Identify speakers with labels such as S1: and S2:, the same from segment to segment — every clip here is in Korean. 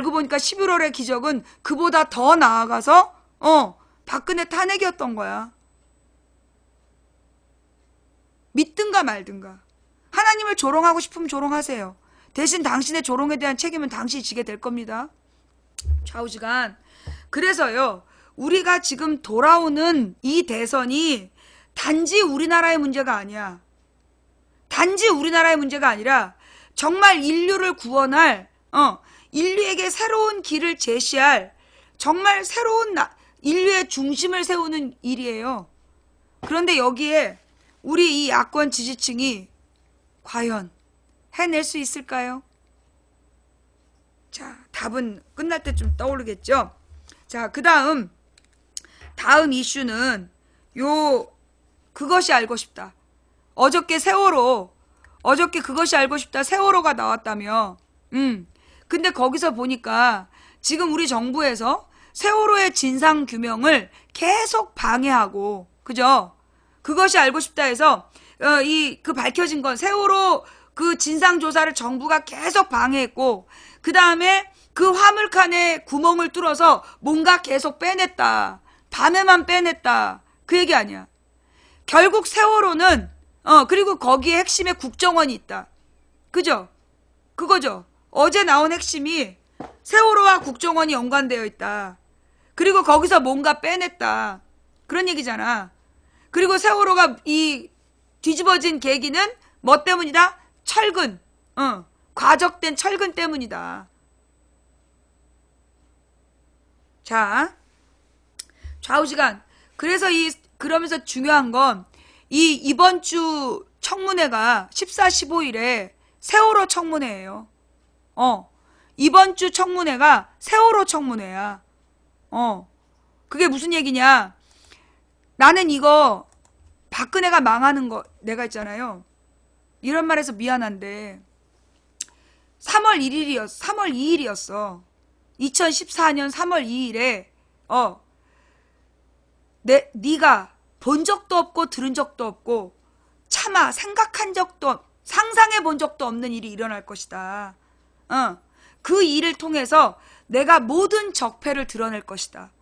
S1: 알고 보니까 11월의 기적은 그보다 더 나아가서 박근혜 탄핵이었던 거야. 믿든가 말든가. 하나님을 조롱하고 싶으면 조롱하세요. 대신 당신의 조롱에 대한 책임은 당신이 지게 될 겁니다. 좌우지간. 그래서요, 우리가 지금 돌아오는 이 대선이 단지 우리나라의 문제가 아니야. 단지 우리나라의 문제가 아니라 정말 인류를 구원할, 인류에게 새로운 길을 제시할 정말 새로운 인류의 중심을 세우는 일이에요. 그런데 여기에 우리 이 야권 지지층이 과연 해낼 수 있을까요? 자, 답은 끝날 때쯤 떠오르겠죠? 자, 다음 이슈는 그것이 알고 싶다. 어저께 그것이 알고 싶다 세월호가 나왔다며. 근데 거기서 보니까 지금 우리 정부에서 세월호의 진상 규명을 계속 방해하고, 그죠? 그것이 알고 싶다 해서 그 밝혀진 건 세월호 그 진상 조사를 정부가 계속 방해했고, 그 다음에 그 화물칸에 구멍을 뚫어서 뭔가 계속 빼냈다. 밤에만 빼냈다. 그 얘기 아니야. 결국 세월호는 그리고 거기에 핵심에 국정원이 있다. 그죠? 그거죠. 어제 나온 핵심이 세월호와 국정원이 연관되어 있다. 그리고 거기서 뭔가 빼냈다. 그런 얘기잖아. 그리고 세월호가 이 뒤집어진 계기는 뭐 때문이다? 철근. 과적된 철근 때문이다. 자, 좌우지간. 그래서 그러면서 중요한 건 이번 주 청문회가 14, 15일에 세월호 청문회예요. 이번 주 청문회가 세월호 청문회야. 그게 무슨 얘기냐? 나는 이거 박근혜가 망하는 거 내가 있잖아요. 이런 말해서 미안한데 3월 2일이었어. 2014년 3월 2일에 네가 본 적도 없고 들은 적도 없고 차마 상상해 본 적도 없는 일이 일어날 것이다. 그 일을 통해서 내가 모든 적폐를 드러낼 것이다.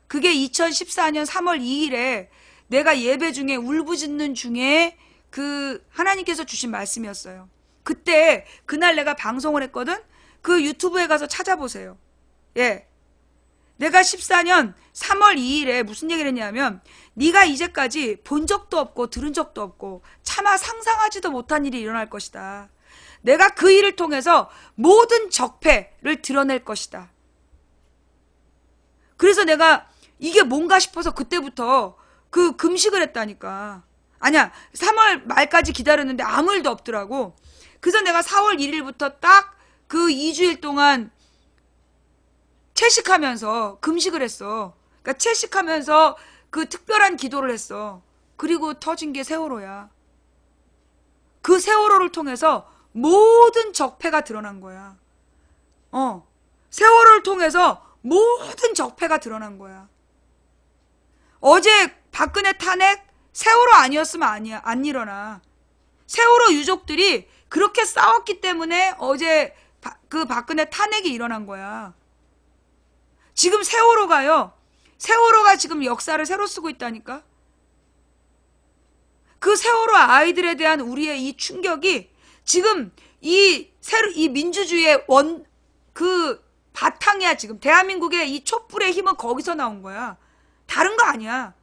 S1: 그게 2014년 3월 2일에 내가 예배 중에 울부짖는 중에 그 하나님께서 주신 말씀이었어요. 그날 내가 방송을 했거든. 그 유튜브에 가서 찾아보세요. 예. 내가 14년 3월 2일에 무슨 얘기를 했냐면 네가 이제까지 본 적도 없고 들은 적도 없고 차마 상상하지도 못한 일이 일어날 것이다. 내가 그 일을 통해서 모든 적폐를 드러낼 것이다. 그래서 내가 이게 뭔가 싶어서 그때부터 그 금식을 했다니까. 아니야, 3월 말까지 기다렸는데 아무 일도 없더라고. 그래서 내가 4월 1일부터 딱 그 2주일 동안 채식하면서 금식을 했어. 그러니까 채식하면서 그 특별한 기도를 했어. 그리고 터진 게 세월호야. 그 세월호를 통해서 모든 적폐가 드러난 거야. 세월호를 통해서 모든 적폐가 드러난 거야. 어제 박근혜 탄핵 세월호 아니었으면 안 일어나. 세월호 유족들이 그렇게 싸웠기 때문에 어제 그 박근혜 탄핵이 일어난 거야. 지금 세월호가 지금 역사를 새로 쓰고 있다니까. 그 세월호 아이들에 대한 우리의 이 충격이 지금 이 민주주의의 그 바탕이야. 지금 대한민국의 이 촛불의 힘은 거기서 나온 거야. 다른 거 아니야.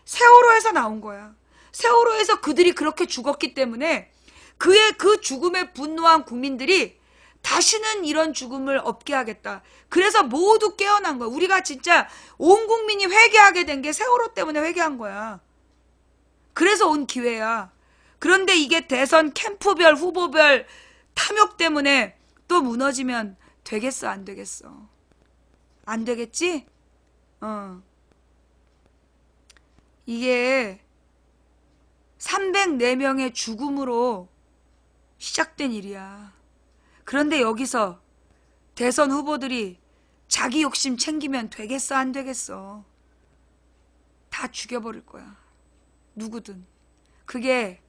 S1: 세월호에서 나온 거야. 세월호에서 그들이 그렇게 죽었기 때문에 그 죽음에 분노한 국민들이 다시는 이런 죽음을 없게 하겠다. 그래서 모두 깨어난 거야. 우리가 진짜 온 국민이 회개하게 된 게 세월호 때문에 회개한 거야. 그래서 온 기회야. 그런데 이게 대선 캠프별 후보별 탐욕 때문에 또 무너지면 되겠어, 안 되겠어? 안 되겠지? 이게 304명의 죽음으로 시작된 일이야. 그런데 여기서 대선 후보들이 자기 욕심 챙기면 되겠어, 안 되겠어? 다 죽여버릴 거야. 누구든. 그게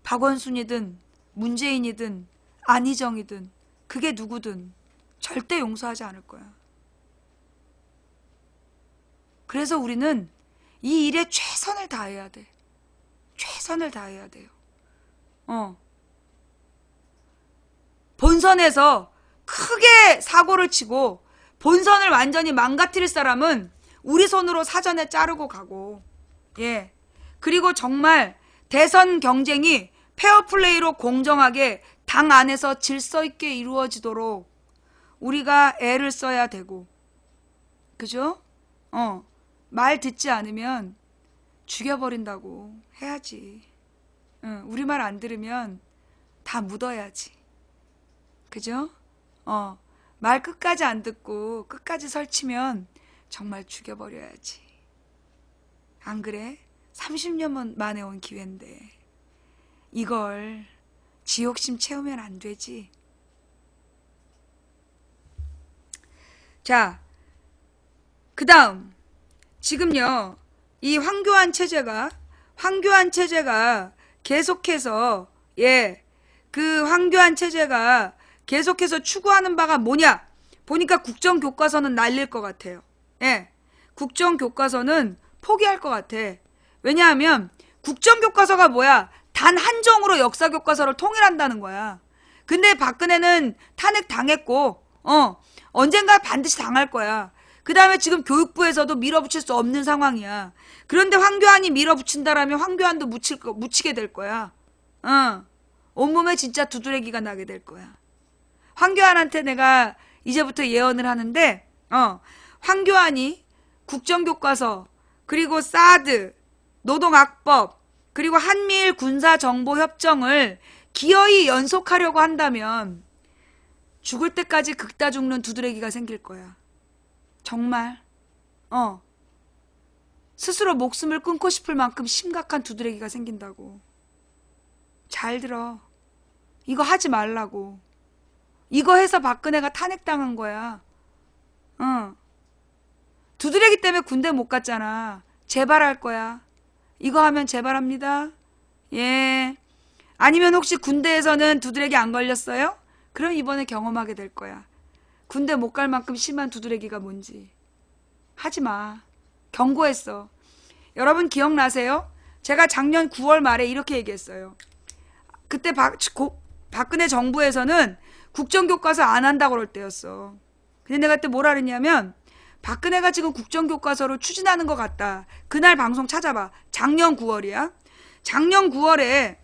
S1: 박원순이든 문재인이든 안희정이든 그게 누구든 절대 용서하지 않을 거야. 그래서 우리는 이 일에 최선을 다해야 돼. 최선을 다해야 돼요. 본선에서 크게 사고를 치고 본선을 완전히 망가뜨릴 사람은 우리 손으로 사전에 자르고 가고, 예. 그리고 정말 대선 경쟁이 페어플레이로 공정하게 당 안에서 질서 있게 이루어지도록 우리가 애를 써야 되고, 그죠? 말 듣지 않으면 죽여버린다고 해야지. 우리 말 안 들으면 다 묻어야지. 그죠? 말 끝까지 안 듣고 끝까지 설치면 정말 죽여버려야지. 안 그래? 30년 만에 온 기회인데 이걸 지욕심 채우면 안 되지. 자, 그 다음 지금요 이 황교안 체제가 계속해서 그 황교안 체제가 계속해서 추구하는 바가 뭐냐 보니까 국정교과서는 날릴 것 같아요. 예, 국정교과서는 포기할 것 같아. 왜냐하면 국정교과서가 뭐야? 단 한정으로 역사교과서를 통일한다는 거야. 근데 박근혜는 탄핵 당했고 언젠가 반드시 당할 거야. 그 다음에 지금 교육부에서도 밀어붙일 수 없는 상황이야. 그런데 황교안이 밀어붙인다라면 황교안도 묻히게 될 거야. 온몸에 진짜 두드러기가 나게 될 거야. 황교안한테 내가 이제부터 예언을 하는데 황교안이 국정교과서 그리고 사드, 노동악법 그리고 한미일 군사정보협정을 기어이 연속하려고 한다면 죽을 때까지 긁다 죽는 두드러기가 생길 거야. 정말 스스로 목숨을 끊고 싶을 만큼 심각한 두드러기가 생긴다고. 잘 들어. 이거 하지 말라고. 이거 해서 박근혜가 탄핵당한 거야. 두드러기 때문에 군대 못 갔잖아. 재발할 거야. 이거 하면 재발합니다. 예. 아니면 혹시 군대에서는 두드러기 안 걸렸어요? 그럼 이번에 경험하게 될 거야. 군대 못 갈 만큼 심한 두드러기가 뭔지. 하지 마. 경고했어. 여러분 기억나세요? 제가 작년 9월 말에 이렇게 얘기했어요. 그때 박근혜 정부에서는 국정교과서 안 한다고 그럴 때였어. 근데 내가 그때 뭐라 그랬냐면 박근혜가 지금 국정교과서를 추진하는 것 같다. 그날 방송 찾아봐. 작년 9월이야. 작년 9월에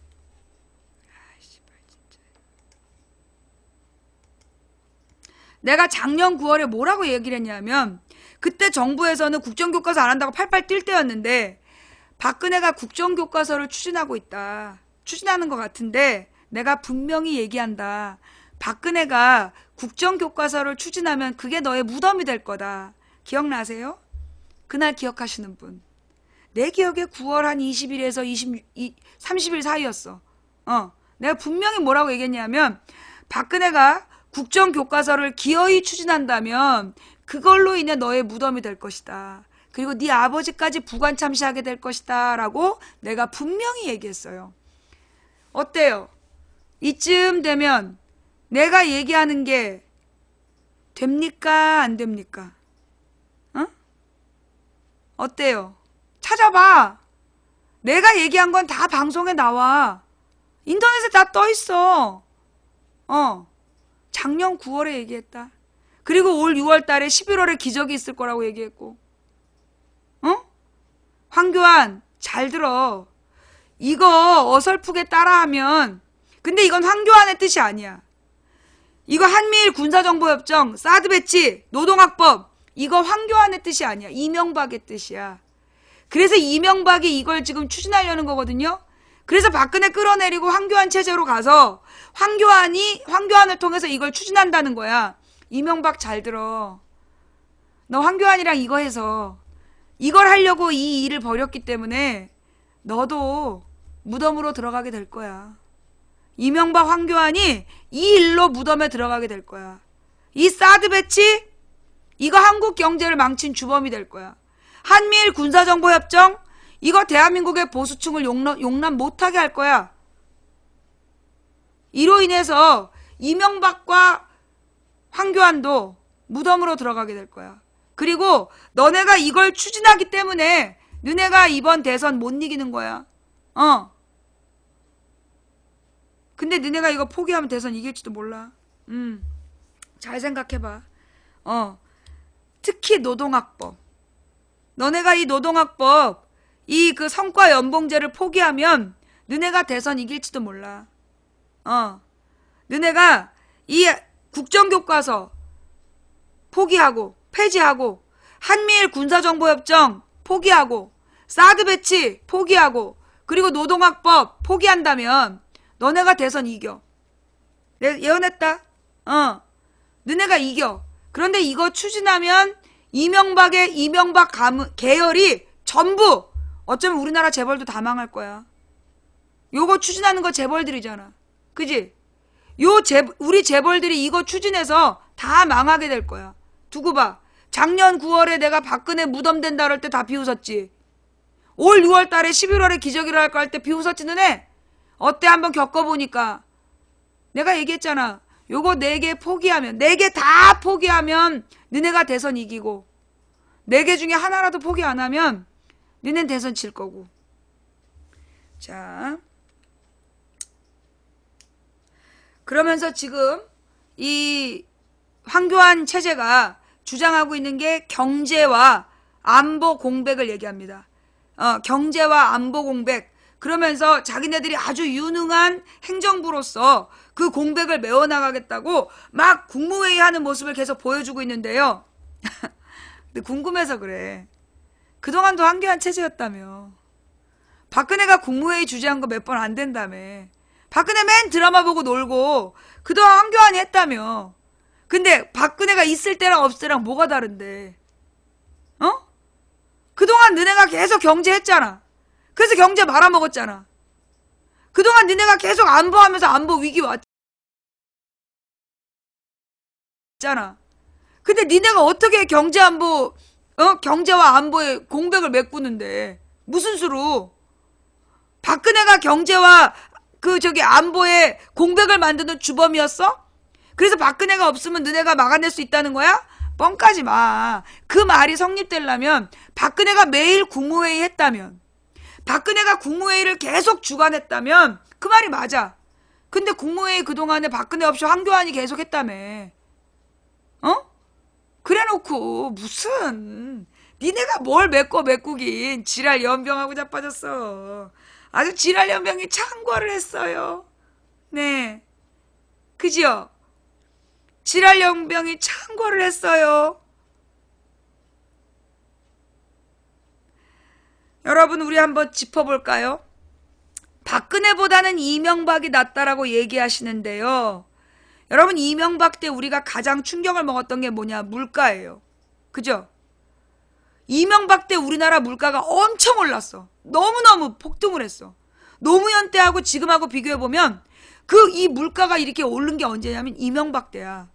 S1: 내가 작년 9월에 뭐라고 얘기를 했냐면 그때 정부에서는 국정교과서 안 한다고 팔팔 뛸 때였는데 박근혜가 국정교과서를 추진하고 있다. 추진하는 것 같은데 내가 분명히 얘기한다. 박근혜가 국정교과서를 추진하면 그게 너의 무덤이 될 거다. 기억나세요? 그날 기억하시는 분. 내 기억에 9월 한 20일에서 30일 사이였어. 내가 분명히 뭐라고 얘기했냐면 박근혜가 국정교과서를 기어이 추진한다면 그걸로 인해 너의 무덤이 될 것이다. 그리고 네 아버지까지 부관 참시하게 될 것이다 라고 내가 분명히 얘기했어요. 어때요? 이쯤 되면 내가 얘기하는 게 됩니까? 안 됩니까? 어때요? 찾아봐. 내가 얘기한 건 다 방송에 나와. 인터넷에 다 떠 있어. 작년 9월에 얘기했다. 그리고 올 6월 달에 11월에 기적이 있을 거라고 얘기했고. 황교안 잘 들어. 이거 어설프게 따라하면 근데 이건 황교안의 뜻이 아니야. 이거 한미일 군사정보협정, 사드 배치, 노동학법 이거 황교안의 뜻이 아니야. 이명박의 뜻이야. 그래서 이명박이 이걸 지금 추진하려는 거거든요. 그래서 박근혜 끌어내리고 황교안 체제로 가서 황교안을 통해서 이걸 추진한다는 거야. 이명박 잘 들어. 너 황교안이랑 이거 해서 이걸 하려고 이 일을 벌였기 때문에 너도 무덤으로 들어가게 될 거야. 이명박 황교안이 이 일로 무덤에 들어가게 될 거야. 이 사드 배치 이거 한국 경제를 망친 주범이 될 거야. 한미일 군사정보협정 이거 대한민국의 보수층을 용납 못하게 할 거야. 이로 인해서 이명박과 황교안도 무덤으로 들어가게 될 거야. 그리고 너네가 이걸 추진하기 때문에 너네가 이번 대선 못 이기는 거야. 근데 너네가 이거 포기하면 대선 이길지도 몰라. 잘 생각해봐. 특히 노동학법. 너네가 이 노동학법, 이 그 성과 연봉제를 포기하면 너네가 대선 이길지도 몰라. 너네가 이 국정교과서 포기하고 폐지하고 한미일 군사정보협정 포기하고 사드 배치 포기하고 그리고 노동학법 포기한다면 너네가 대선 이겨. 내가 예언했다. 너네가 이겨. 그런데 이거 추진하면 이명박 계열이 전부 어쩌면 우리나라 재벌도 다 망할 거야. 요거 추진하는 거 재벌들이잖아. 그지? 우리 재벌들이 이거 추진해서 다 망하게 될 거야. 두고 봐. 작년 9월에 내가 박근혜 무덤 된다 그럴 때 다 비웃었지. 올 6월 달에 11월에 기저귀를 할까 할 때 비웃었지 너네? 어때 한번 겪어보니까. 내가 얘기했잖아. 요거 4개 포기하면 4개 다 포기하면 너네가 대선 이기고 4개 중에 하나라도 포기 안 하면 너넨 대선 질 거고. 자, 그러면서 지금 이 황교안 체제가 주장하고 있는 게 경제와 안보 공백을 얘기합니다. 경제와 안보 공백. 그러면서 자기네들이 아주 유능한 행정부로서 그 공백을 메워나가겠다고 막 국무회의 하는 모습을 계속 보여주고 있는데요. 근데 궁금해서 그래. 그동안도 황교안 체제였다며. 박근혜가 국무회의 주재한 거 몇 번 안 된다며. 박근혜 맨 드라마 보고 놀고 그동안 황교안이 했다며. 근데 박근혜가 있을 때랑 없을 때랑 뭐가 다른데? 그동안 너네가 계속 경제했잖아. 그래서 경제 말아먹었잖아. 그동안 너네가 계속 안보하면서 안보 위기 왔잖아. 근데 니네가 어떻게 경제안보, 경제와 안보의 공백을 메꾸는데? 무슨 수로? 박근혜가 경제와 안보의 공백을 만드는 주범이었어? 그래서 박근혜가 없으면 너네가 막아낼 수 있다는 거야? 뻥까지 마. 그 말이 성립되려면 박근혜가 매일 국무회의 했다면, 박근혜가 국무회의를 계속 주관했다면 그 말이 맞아. 근데 국무회의 그동안에 박근혜 없이 황교안이 계속 했다며. 그래놓고 무슨 니네가 뭘 메꾸긴 지랄 연병하고 자빠졌어. 아주 지랄 연병이 창궐을 했어요. 네, 그지요? 지랄 연병이 창궐을 했어요. 여러분, 우리 한번 짚어볼까요? 박근혜보다는 이명박이 낫다라고 얘기하시는데요. 여러분, 이명박 때 우리가 가장 충격을 먹었던 게 뭐냐? 물가예요. 그죠? 이명박 때 우리나라 물가가 엄청 올랐어. 너무너무 폭등을 했어. 노무현 때하고 지금하고 비교해보면 이 물가가 이렇게 오른 게 언제냐면 이명박 때야.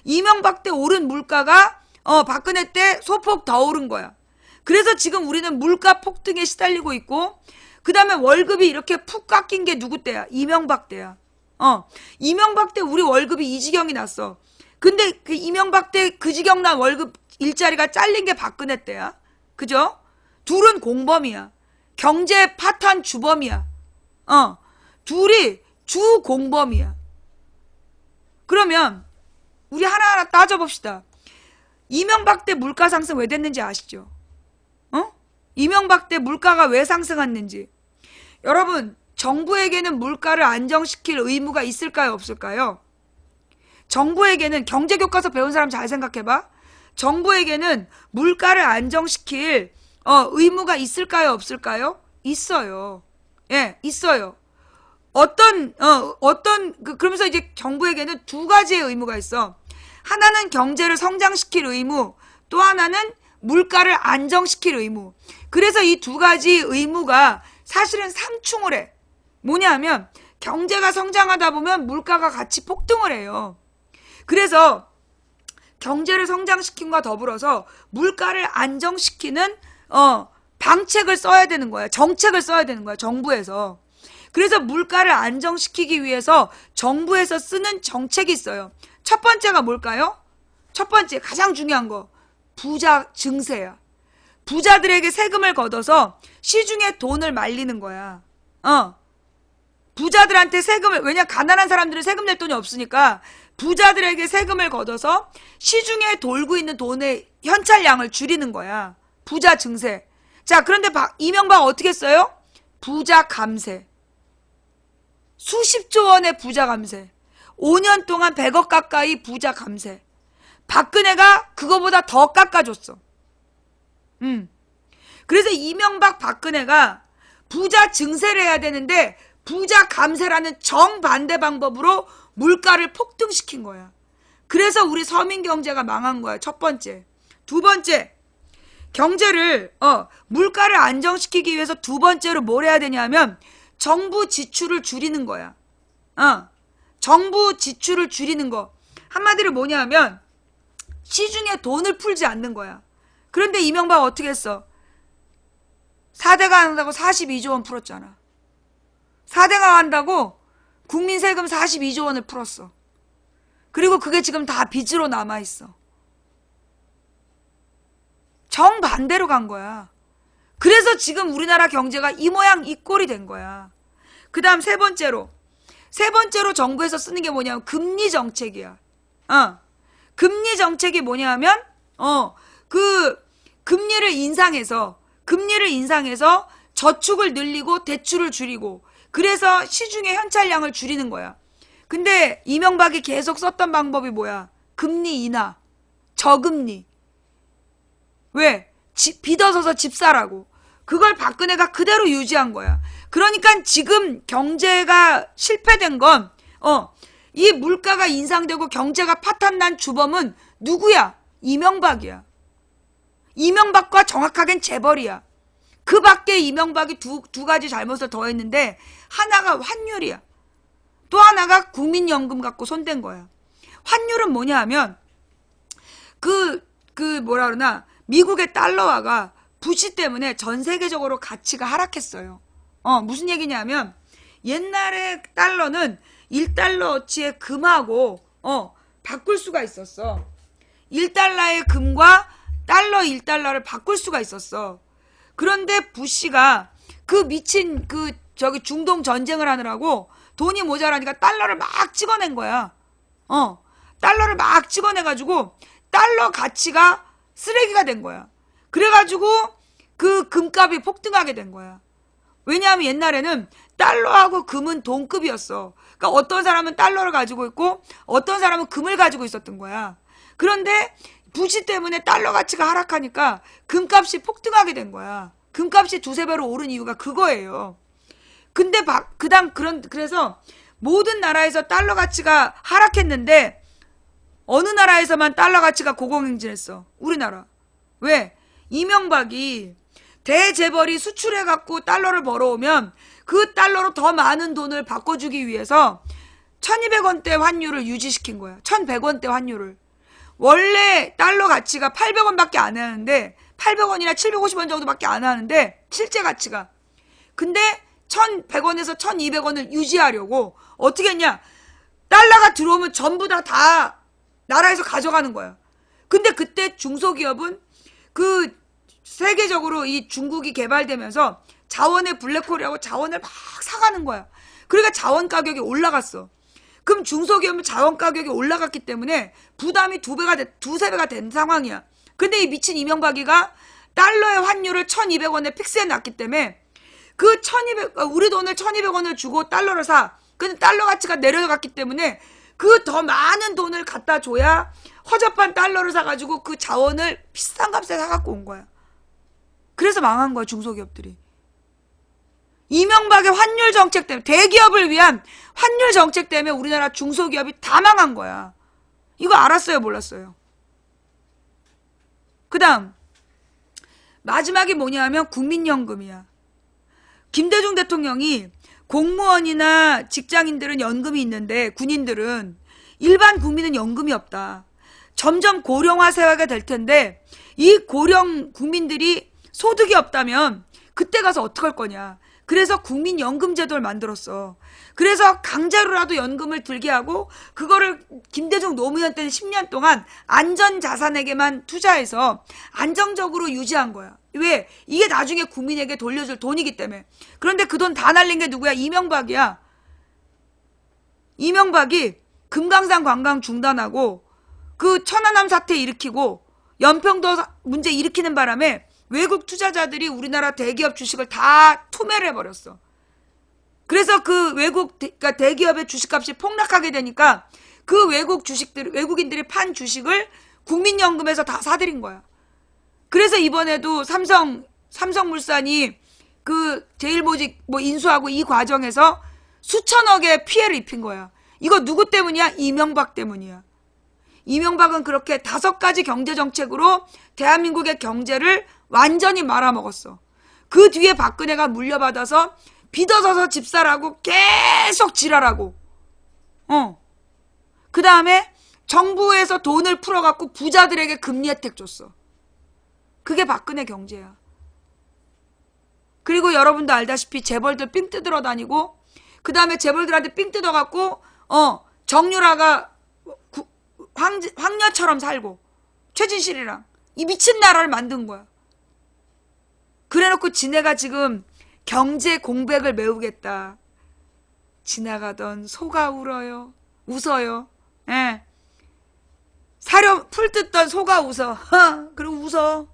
S1: 이명박 때 오른 물가가 박근혜 때 소폭 더 오른 거야. 그래서 지금 우리는 물가 폭등에 시달리고 있고, 그 다음에 월급이 이렇게 푹 깎인 게 누구 때야? 이명박 때야. 이명박 때 우리 월급이 이 지경이 났어. 근데 그 이명박 때 그 지경 난 월급 일자리가 잘린 게 박근혜 때야. 그죠? 둘은 공범이야. 경제 파탄 주범이야. 둘이 주 공범이야. 그러면 우리 하나하나 따져봅시다. 이명박 때 물가 상승 왜 됐는지 아시죠? 이명박 때 물가가 왜 상승했는지. 여러분, 정부에게는 물가를 안정시킬 의무가 있을까요, 없을까요? 정부에게는, 경제교과서 배운 사람 잘 생각해봐. 정부에게는 물가를 안정시킬 의무가 있을까요, 없을까요? 있어요. 예, 있어요. 그러면서 이제 정부에게는 2가지의 의무가 있어. 하나는 경제를 성장시킬 의무, 또 하나는 물가를 안정시킬 의무. 그래서 이 2가지 의무가 사실은 상충을 해. 뭐냐면 경제가 성장하다 보면 물가가 같이 폭등을 해요. 그래서 경제를 성장시킴과 더불어서 물가를 안정시키는 방책을 써야 되는 거야. 정책을 써야 되는 거야, 정부에서. 그래서 물가를 안정시키기 위해서 정부에서 쓰는 정책이 있어요. 첫 번째가 뭘까요? 첫 번째 가장 중요한 거 부자 증세야. 부자들에게 세금을 걷어서 시중에 돈을 말리는 거야. 부자들한테 세금을, 왜냐 가난한 사람들은 세금 낼 돈이 없으니까 부자들에게 세금을 걷어서 시중에 돌고 있는 돈의 현찰량을 줄이는 거야. 부자 증세. 자, 그런데 이명박 어떻게 했어요? 부자 감세. 수십조 원의 부자 감세. 5년 동안 100억 가까이 부자 감세. 박근혜가 그거보다 더 깎아줬어. 그래서 이명박 박근혜가 부자 증세를 해야 되는데 부자 감세라는 정반대 방법으로 물가를 폭등시킨 거야. 그래서 우리 서민 경제가 망한 거야. 첫 번째. 두 번째, 경제를 물가를 안정시키기 위해서 두 번째로 뭘 해야 되냐면 정부 지출을 줄이는 거야. 정부 지출을 줄이는 거. 한마디로 뭐냐면 시중에 돈을 풀지 않는 거야. 그런데 이명박 어떻게 했어? 4대가 한다고 42조 원 풀었잖아. 4대가 한다고 국민 세금 42조 원을 풀었어. 그리고 그게 지금 다 빚으로 남아있어. 정반대로 간 거야. 그래서 지금 우리나라 경제가 이 모양 이 꼴이 된 거야. 그 다음 세 번째로 정부에서 쓰는 게 뭐냐면 금리 정책이야. 금리 정책이 뭐냐면 그 금리를 인상해서 저축을 늘리고 대출을 줄이고 그래서 시중의 현찰량을 줄이는 거야. 근데 이명박이 계속 썼던 방법이 뭐야? 금리 인하, 저금리. 왜? 빚 얻어서 집 사라고. 그걸 박근혜가 그대로 유지한 거야. 그러니까 지금 경제가 실패된 건 이 물가가 인상되고 경제가 파탄난 주범은 누구야? 이명박이야. 이명박과 정확하겐 재벌이야. 그 밖에 이명박이 두 가지 잘못을 더했는데 하나가 환율이야. 또 하나가 국민연금 갖고 손댄 거야. 환율은 뭐냐 하면 뭐라 그러나 미국의 달러화가 부시 때문에 전 세계적으로 가치가 하락했어요. 무슨 얘기냐면 옛날에 달러는 1달러어치의 금하고 바꿀 수가 있었어. 1달러의 금과 달러 1달러를 바꿀 수가 있었어. 그런데 부시가 그 미친 중동 전쟁을 하느라고 돈이 모자라니까 달러를 막 찍어낸 거야. 달러를 막 찍어내가지고 달러 가치가 쓰레기가 된 거야. 그래가지고 그 금값이 폭등하게 된 거야. 왜냐하면 옛날에는 달러하고 금은 동급이었어. 그러니까 어떤 사람은 달러를 가지고 있고 어떤 사람은 금을 가지고 있었던 거야. 그런데 부시 때문에 달러 가치가 하락하니까 금값이 폭등하게 된 거야. 금값이 두세 배로 오른 이유가 그거예요. 근데 그래서 모든 나라에서 달러 가치가 하락했는데 어느 나라에서만 달러 가치가 고공행진했어? 우리나라. 왜? 이명박이 대재벌이 수출해갖고 달러를 벌어오면 그 달러로 더 많은 돈을 바꿔주기 위해서 1200원대 환율을 유지시킨 거야. 1100원대 환율을. 원래 달러 가치가 800원밖에 안 하는데 800원이나 750원 정도밖에 안 하는데 실제 가치가. 근데 1100원에서 1200원을 유지하려고 어떻게 했냐? 달러가 들어오면 전부 다 나라에서 가져가는 거야. 근데 그때 중소기업은 세계적으로 이 중국이 개발되면서 자원의 블랙홀이라고 자원을 막 사가는 거야. 그러니까 자원 가격이 올라갔어. 그럼 중소기업은 자원 가격이 올라갔기 때문에 부담이 두세 배가 된 상황이야. 근데 이 미친 이명박이가 달러의 환율을 1200원에 픽스해 놨기 때문에 우리 돈을 1200원을 주고 달러를 사. 근데 달러 가치가 내려갔기 때문에 그 더 많은 돈을 갖다 줘야 허접한 달러를 사가지고 그 자원을 비싼 값에 사갖고 온 거야. 그래서 망한 거야, 중소기업들이. 이명박의 환율 정책 때문에, 대기업을 위한 환율 정책 때문에 우리나라 중소기업이 다 망한 거야. 이거 알았어요, 몰랐어요? 그 다음 마지막이 뭐냐면 국민연금이야. 김대중 대통령이 공무원이나 직장인들은 연금이 있는데 군인들은, 일반 국민은 연금이 없다. 점점 고령화 사회가 될 텐데 이 고령 국민들이 소득이 없다면 그때 가서 어떡할 거냐. 그래서 국민연금제도를 만들었어. 그래서 강제로라도 연금을 들게 하고 그거를 김대중 노무현 때는 10년 동안 안전자산에게만 투자해서 안정적으로 유지한 거야. 왜? 이게 나중에 국민에게 돌려줄 돈이기 때문에. 그런데 그 돈 다 날린 게 누구야? 이명박이야. 이명박이 금강산 관광 중단하고 그 천안함 사태 일으키고 연평도 문제 일으키는 바람에 외국 투자자들이 우리나라 대기업 주식을 다 투매를 해버렸어. 그래서 그 그러니까 대기업의 주식값이 폭락하게 되니까 그 외국인들이 판 주식을 국민연금에서 다 사들인 거야. 그래서 이번에도 삼성물산이 그 제일모직 뭐 인수하고 이 과정에서 수천억의 피해를 입힌 거야. 이거 누구 때문이야? 이명박 때문이야. 이명박은 그렇게 5가지 경제정책으로 대한민국의 경제를 완전히 말아먹었어. 그 뒤에 박근혜가 물려받아서 빚어서서 집사라고 계속 지랄하고 그 다음에 정부에서 돈을 풀어갖고 부자들에게 금리 혜택 줬어. 그게 박근혜 경제야. 그리고 여러분도 알다시피 재벌들 삥 뜯으러 다니고 그 다음에 재벌들한테 삥 뜯어갖고 정유라가 황녀처럼 살고 최진실이랑 이 미친 나라를 만든 거야. 그래놓고 지네가 지금 경제 공백을 메우겠다. 지나가던 소가 웃어요. 예. 풀 뜯던 소가 웃어. 그리고 웃어.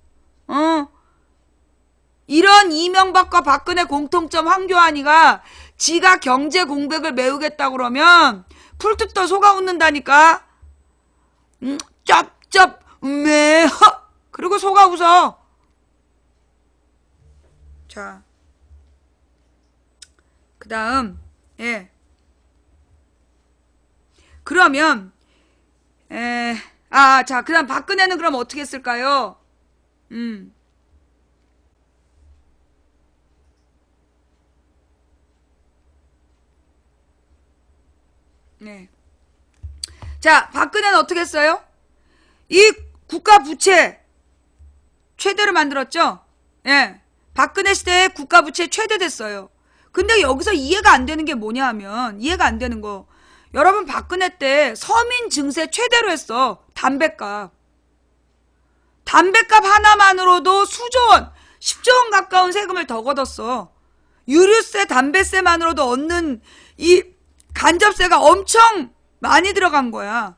S1: 이런 이명박과 박근혜 공통점 황교안이가 지가 경제 공백을 메우겠다 그러면 풀 뜯던 소가 웃는다니까. 짭짭 그리고 소가 웃어. 자, 그 다음 예. 그러면 자, 그 다음 박근혜는 그럼 어떻게 했을까요? 네. 자, 박근혜는 어떻게 했어요? 이 국가 부채 최대로 만들었죠? 예. 박근혜 시대에 국가 부채 최대됐어요. 근데 여기서 이해가 안 되는 게 뭐냐 하면, 이해가 안 되는 거. 여러분, 박근혜 때 서민 증세 최대로 했어. 담뱃값. 담뱃값 하나만으로도 수조 원, 10조 원 가까운 세금을 더 걷었어. 유류세, 담배세만으로도 얻는 이 간접세가 엄청 많이 들어간 거야.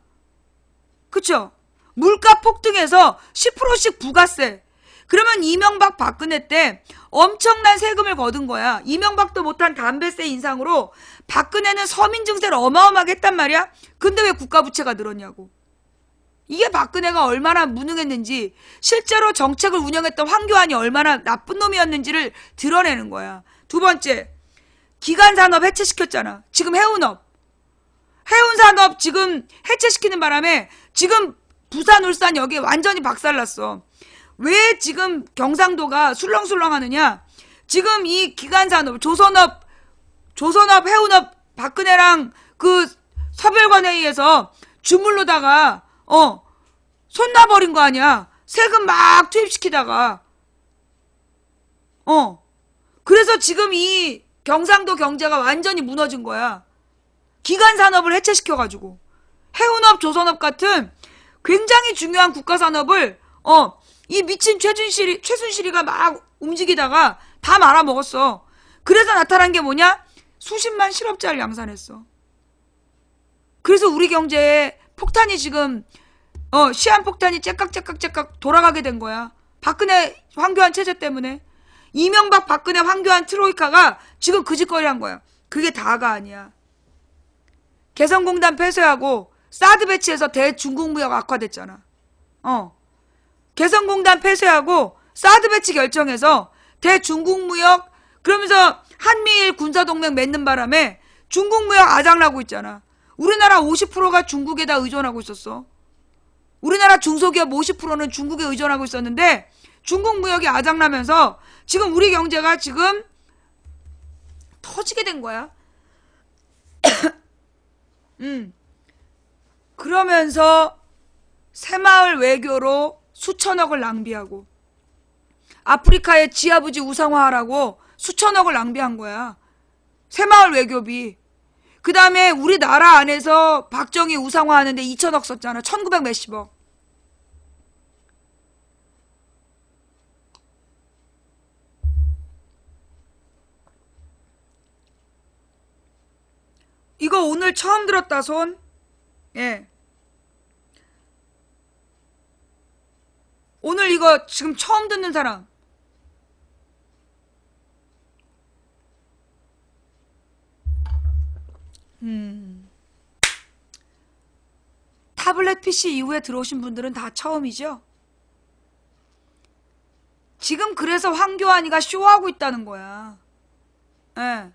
S1: 그쵸? 물가 폭등해서 10%씩 부가세. 그러면 이명박 박근혜 때 엄청난 세금을 거둔 거야. 이명박도 못한 담배세 인상으로 박근혜는 서민 증세를 어마어마하게 했단 말이야. 근데 왜 국가 부채가 늘었냐고. 이게 박근혜가 얼마나 무능했는지, 실제로 정책을 운영했던 황교안이 얼마나 나쁜 놈이었는지를 드러내는 거야. 두 번째, 기간산업 해체시켰잖아. 지금 해운산업 지금 해체시키는 바람에 지금 부산, 울산 여기 완전히 박살났어. 왜 지금 경상도가 술렁술렁 하느냐? 지금 이 기간산업, 조선업, 해운업, 박근혜랑 그 서별관회의에서 주물르다가, 손 놔버린 거 아니야? 세금 막 투입시키다가. 그래서 지금 이 경상도 경제가 완전히 무너진 거야. 기간산업을 해체시켜가지고. 해운업, 조선업 같은 굉장히 중요한 국가산업을, 이 미친 최순실이가 막 움직이다가 다 말아먹었어. 그래서 나타난 게 뭐냐? 수십만 실업자를 양산했어. 그래서 우리 경제에 폭탄이 지금 시한폭탄이 째깍 돌아가게 된 거야. 박근혜 황교안 체제 때문에. 이명박 박근혜 황교안 트로이카가 지금 그 짓거리 한 거야. 그게 다가 아니야. 개성공단 폐쇄하고 사드 배치해서 대중국 무역 악화됐잖아. 개성공단 폐쇄하고 사드 배치 결정해서 대중국 무역, 그러면서 한미일 군사동맹 맺는 바람에 중국 무역 아작나고 있잖아. 우리나라 50%가 중국에다 의존하고 있었어. 우리나라 중소기업 50%는 중국에 의존하고 있었는데 중국 무역이 아작나면서 지금 우리 경제가 지금 터지게 된 거야. 그러면서 새마을 외교로 수천억을 낭비하고 아프리카의 지하부지 우상화하라고 수천억을 낭비한 거야. 새마을 외교비. 그 다음에 우리나라 안에서 박정희 우상화 하는데 2천억 썼잖아. 1900 몇십억. 이거 오늘 처음 들었다, 손. 예. 오늘 이거 지금 처음 듣는 사람. 타블렛 PC 이후에 들어오신 분들은 다 처음이죠? 지금 그래서 황교안이가 쇼하고 있다는 거야. 예.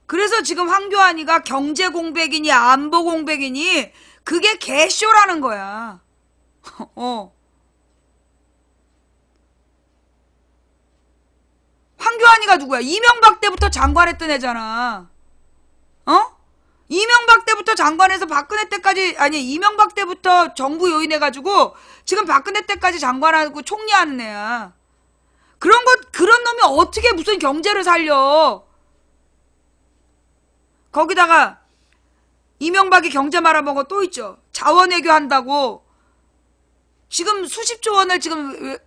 S1: 그래서 지금 황교안이가 경제 공백이니 안보 공백이니 그게 개쇼라는 거야. 황교안이가 누구야? 이명박 때부터 장관했던 애잖아. 이명박 때부터 장관해서 박근혜 때까지, 아니, 이명박 때부터 정부 요인해가지고 지금 박근혜 때까지 장관하고 총리하는 애야. 그런 놈이 어떻게 무슨 경제를 살려? 거기다가 이명박이 경제 말아먹어 또 있죠. 자원외교 한다고. 지금 수십조 원을 지금,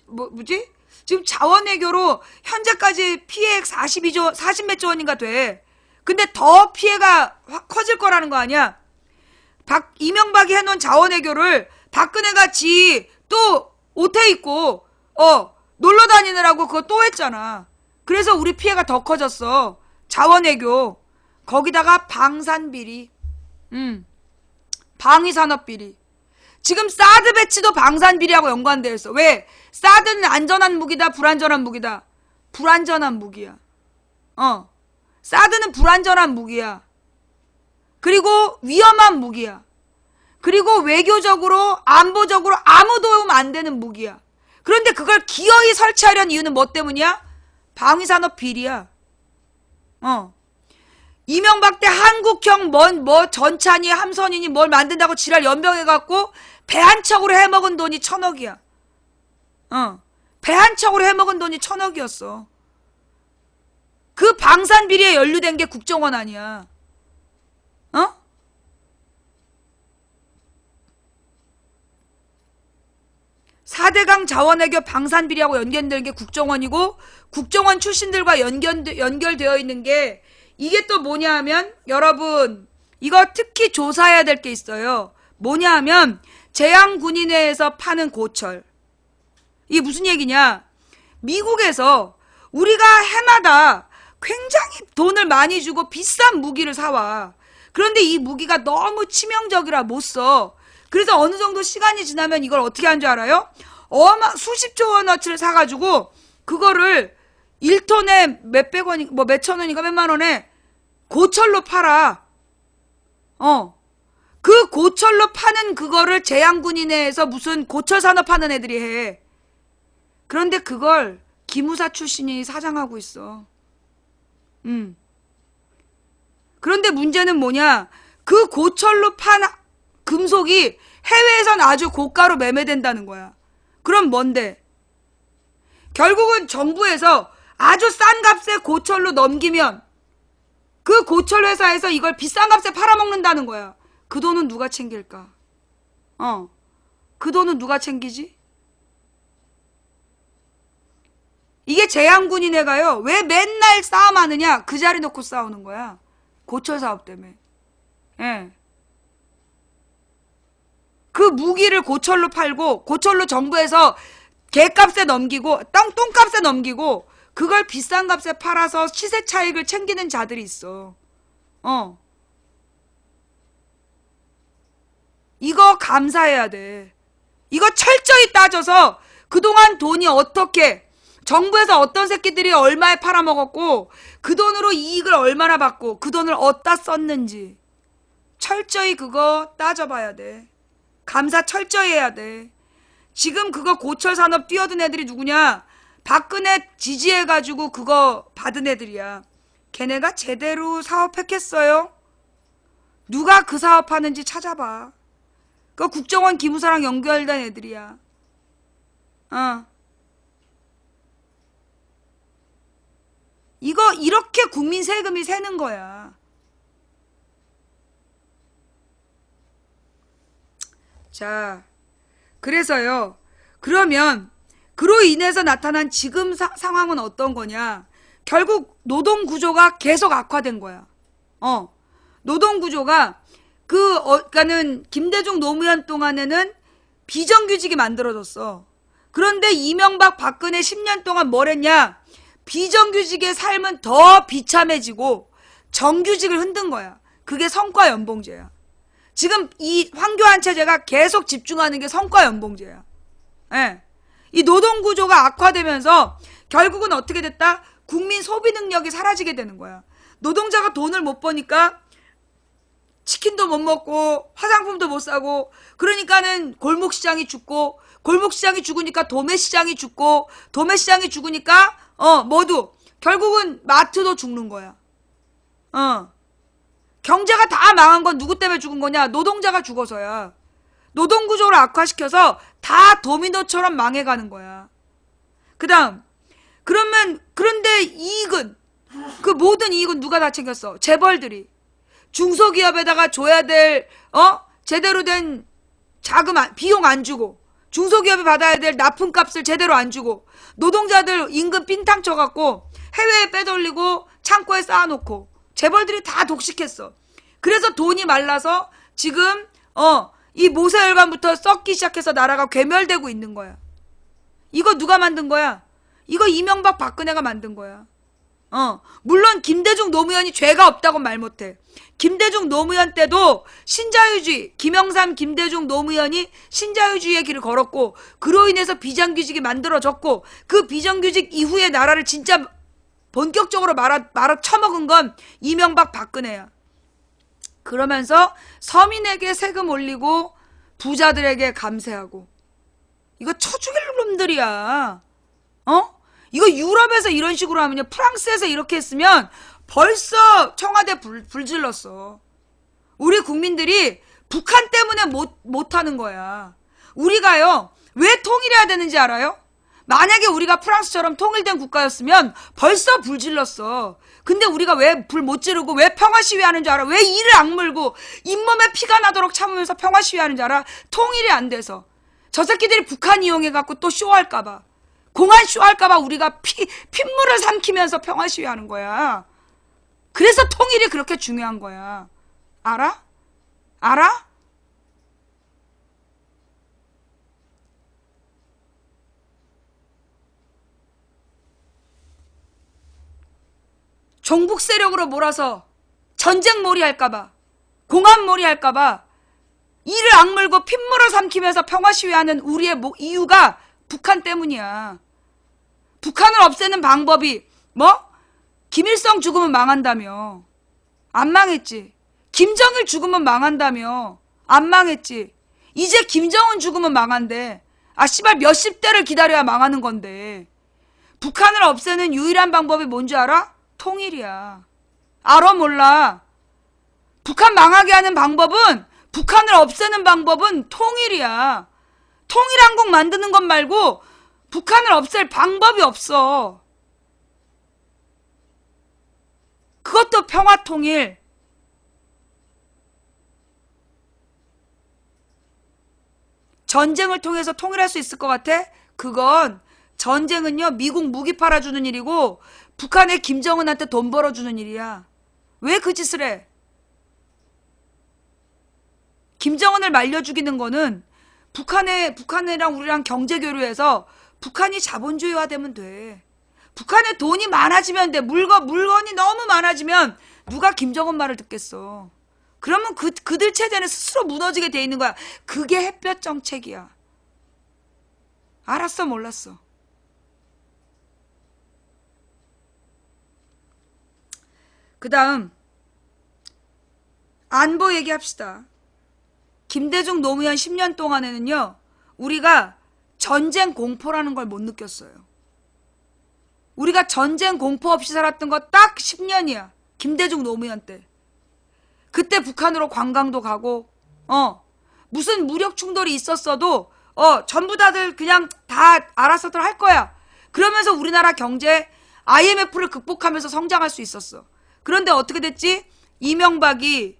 S1: 뭐지? 지금 자원외교로 현재까지 피해액 40몇 조 원인가 돼. 근데 더 피해가 확 커질 거라는 거 아니야? 이명박이 해놓은 자원외교를 박근혜가 또 오태 있고, 놀러 다니느라고 그거 또 했잖아. 그래서 우리 피해가 더 커졌어. 자원외교. 거기다가 방산비리. 방위산업비리. 지금 사드 배치도 방산비리하고 연관되어 있어. 왜? 사드는 안전한 무기다, 불안전한 무기다. 불안전한 무기야. 사드는 불안전한 무기야. 그리고 위험한 무기야. 그리고 외교적으로, 안보적으로 아무 도움 안 되는 무기야. 그런데 그걸 기어이 설치하려는 이유는 뭐 때문이야? 방위산업 비리야. 이명박 때 한국형 전찬이 함선이니 뭘 만든다고 지랄 연병해갖고 배 한 척으로 해먹은 돈이 1,000억이야. 배 한 척으로 해먹은 돈이 1,000억이었어. 그 방산 비리에 연루된 게 국정원 아니야. 4대강 자원외교 방산비리하고 연결되는 게 국정원이고, 국정원 출신들과 연결되어 있는 게, 이게 또 뭐냐 하면, 여러분, 이거 특히 조사해야 될 게 있어요. 뭐냐 하면, 제양군인회에서 파는 고철. 이게 무슨 얘기냐? 미국에서 우리가 해마다 굉장히 돈을 많이 주고 비싼 무기를 사와. 그런데 이 무기가 너무 치명적이라 못 써. 그래서 어느 정도 시간이 지나면 이걸 어떻게 하는 줄 알아요? 수십조 원어치를 사가지고 그거를 1톤에 몇백 원이, 몇천 원인가 몇만 원에 고철로 팔아. 그 고철로 파는 그거를 제양군인회에서 무슨 고철 산업 하는 애들이 해. 그런데 그걸 기무사 출신이 사장하고 있어. 그런데 문제는 뭐냐? 그 고철로 판 금속이 해외에선 아주 고가로 매매된다는 거야. 그럼 뭔데? 결국은 정부에서 아주 싼 값에 고철로 넘기면 그 고철 회사에서 이걸 비싼 값에 팔아먹는다는 거야. 그 돈은 누가 챙길까? 그 돈은 누가 챙기지? 이게 제양군인회가요. 왜 맨날 싸움하느냐? 그 자리 놓고 싸우는 거야. 고철 사업 때문에. 예. 그 무기를 고철로 팔고, 고철로 정부에서 개값에 넘기고, 똥값에 넘기고, 그걸 비싼 값에 팔아서 시세 차익을 챙기는 자들이 있어. 이거 감사해야 돼. 이거 철저히 따져서 그동안 돈이 어떻게, 정부에서 어떤 새끼들이 얼마에 팔아먹었고, 그 돈으로 이익을 얼마나 받고, 그 돈을 어디다 썼는지 철저히 그거 따져봐야 돼. 감사 철저히 해야 돼. 지금 그거 고철 산업 뛰어든 애들이 누구냐? 박근혜 지지해가지고 그거 받은 애들이야. 걔네가 제대로 사업했겠어요? 누가 그 사업하는지 찾아봐. 그거 국정원 기무사랑 연결된 애들이야. 이거 이렇게 국민 세금이 새는 거야. 자, 그래서요. 그러면 그로 인해서 나타난 지금 상황은 어떤 거냐? 결국 노동 구조가 계속 악화된 거야. 노동 구조가 그러니까는 김대중 노무현 동안에는 비정규직이 만들어졌어. 그런데 이명박 박근혜 10년 동안 뭘 했냐? 비정규직의 삶은 더 비참해지고 정규직을 흔든 거야. 그게 성과연봉제야. 지금 이 황교안 체제가 계속 집중하는 게 성과연봉제야. 예. 이 노동구조가 악화되면서 결국은 어떻게 됐다? 국민 소비 능력이 사라지게 되는 거야. 노동자가 돈을 못 버니까 치킨도 못 먹고 화장품도 못 사고, 그러니까는 골목시장이 죽고, 골목시장이 죽으니까 도매시장이 죽고, 도매시장이 죽으니까 모두 결국은 마트도 죽는 거야. 경제가 다 망한 건 누구 때문에 죽은 거냐? 노동자가 죽어서야. 노동구조를 악화시켜서 다 도미노처럼 망해가는 거야. 그 다음, 그런데 이익은, 그 모든 이익은 누가 다 챙겼어? 재벌들이. 중소기업에다가 줘야 될, 제대로 된 자금, 비용 안 주고, 중소기업이 받아야 될 납품값을 제대로 안 주고, 노동자들 임금 삥탕 쳐갖고, 해외에 빼돌리고, 창고에 쌓아놓고, 재벌들이 다 독식했어. 그래서 돈이 말라서 지금, 이 모세혈관부터 썩기 시작해서 나라가 괴멸되고 있는 거야. 이거 누가 만든 거야? 이거 이명박 박근혜가 만든 거야. 물론 김대중 노무현이 죄가 없다고 말 못해. 김대중 노무현 때도 신자유주의, 김영삼 김대중 노무현이 신자유주의의 길을 걸었고, 그로 인해서 비정규직이 만들어졌고, 그 비정규직 이후에 나라를 진짜 본격적으로 말아 처먹은 건 이명박 박근혜야. 그러면서 서민에게 세금 올리고 부자들에게 감세하고. 이거 쳐 죽일 놈들이야. 이거 유럽에서 이런 식으로 하면요, 프랑스에서 이렇게 했으면 벌써 청와대 불질렀어. 우리 국민들이 북한 때문에 못하는 거야. 우리가요, 왜 통일해야 되는지 알아요? 만약에 우리가 프랑스처럼 통일된 국가였으면 벌써 불질렀어. 근데 우리가 왜 불 못 지르고 왜 평화 시위하는 줄 알아? 왜 이를 악물고 잇몸에 피가 나도록 참으면서 평화 시위하는 줄 알아? 통일이 안 돼서. 저 새끼들이 북한 이용해갖고 또 쇼할까봐, 공안 쇼할까봐 우리가 핏물을 삼키면서 평화 시위하는 거야. 그래서 통일이 그렇게 중요한 거야. 알아? 알아? 종북 세력으로 몰아서 전쟁몰이 할까봐, 공안몰이 할까봐 이를 악물고 핏물을 삼키면서 평화 시위하는 우리의 이유가 북한 때문이야. 북한을 없애는 방법이 김일성 죽으면 망한다며. 안 망했지. 김정일 죽으면 망한다며. 안 망했지. 이제 김정은 죽으면 망한대. 씨발 몇십 대를 기다려야 망하는 건데. 북한을 없애는 유일한 방법이 뭔지 알아? 통일이야. 알아 몰라? 북한 망하게 하는 방법은, 북한을 없애는 방법은 통일이야. 통일한국 만드는 것 말고 북한을 없앨 방법이 없어. 그것도 평화통일. 전쟁을 통해서 통일할 수 있을 것 같아? 그건, 전쟁은요, 미국 무기 팔아주는 일이고 북한의 김정은한테 돈 벌어주는 일이야. 왜 그 짓을 해? 김정은을 말려 죽이는 거는 북한이랑 우리랑 경제 교류해서 북한이 자본주의화되면 돼. 북한에 돈이 많아지면 돼. 물건이 너무 많아지면 누가 김정은 말을 듣겠어. 그러면 그들 체제는 스스로 무너지게 돼 있는 거야. 그게 햇볕 정책이야. 알았어, 몰랐어? 그 다음 안보 얘기합시다. 김대중 노무현 10년 동안에는요, 우리가 전쟁 공포라는 걸 못 느꼈어요. 우리가 전쟁 공포 없이 살았던 거 딱 10년이야. 김대중 노무현 때. 그때 북한으로 관광도 가고, 무슨 무력 충돌이 있었어도, 전부 다들 그냥 다 알아서들 할 거야. 그러면서 우리나라 경제 IMF를 극복하면서 성장할 수 있었어. 그런데 어떻게 됐지? 이명박이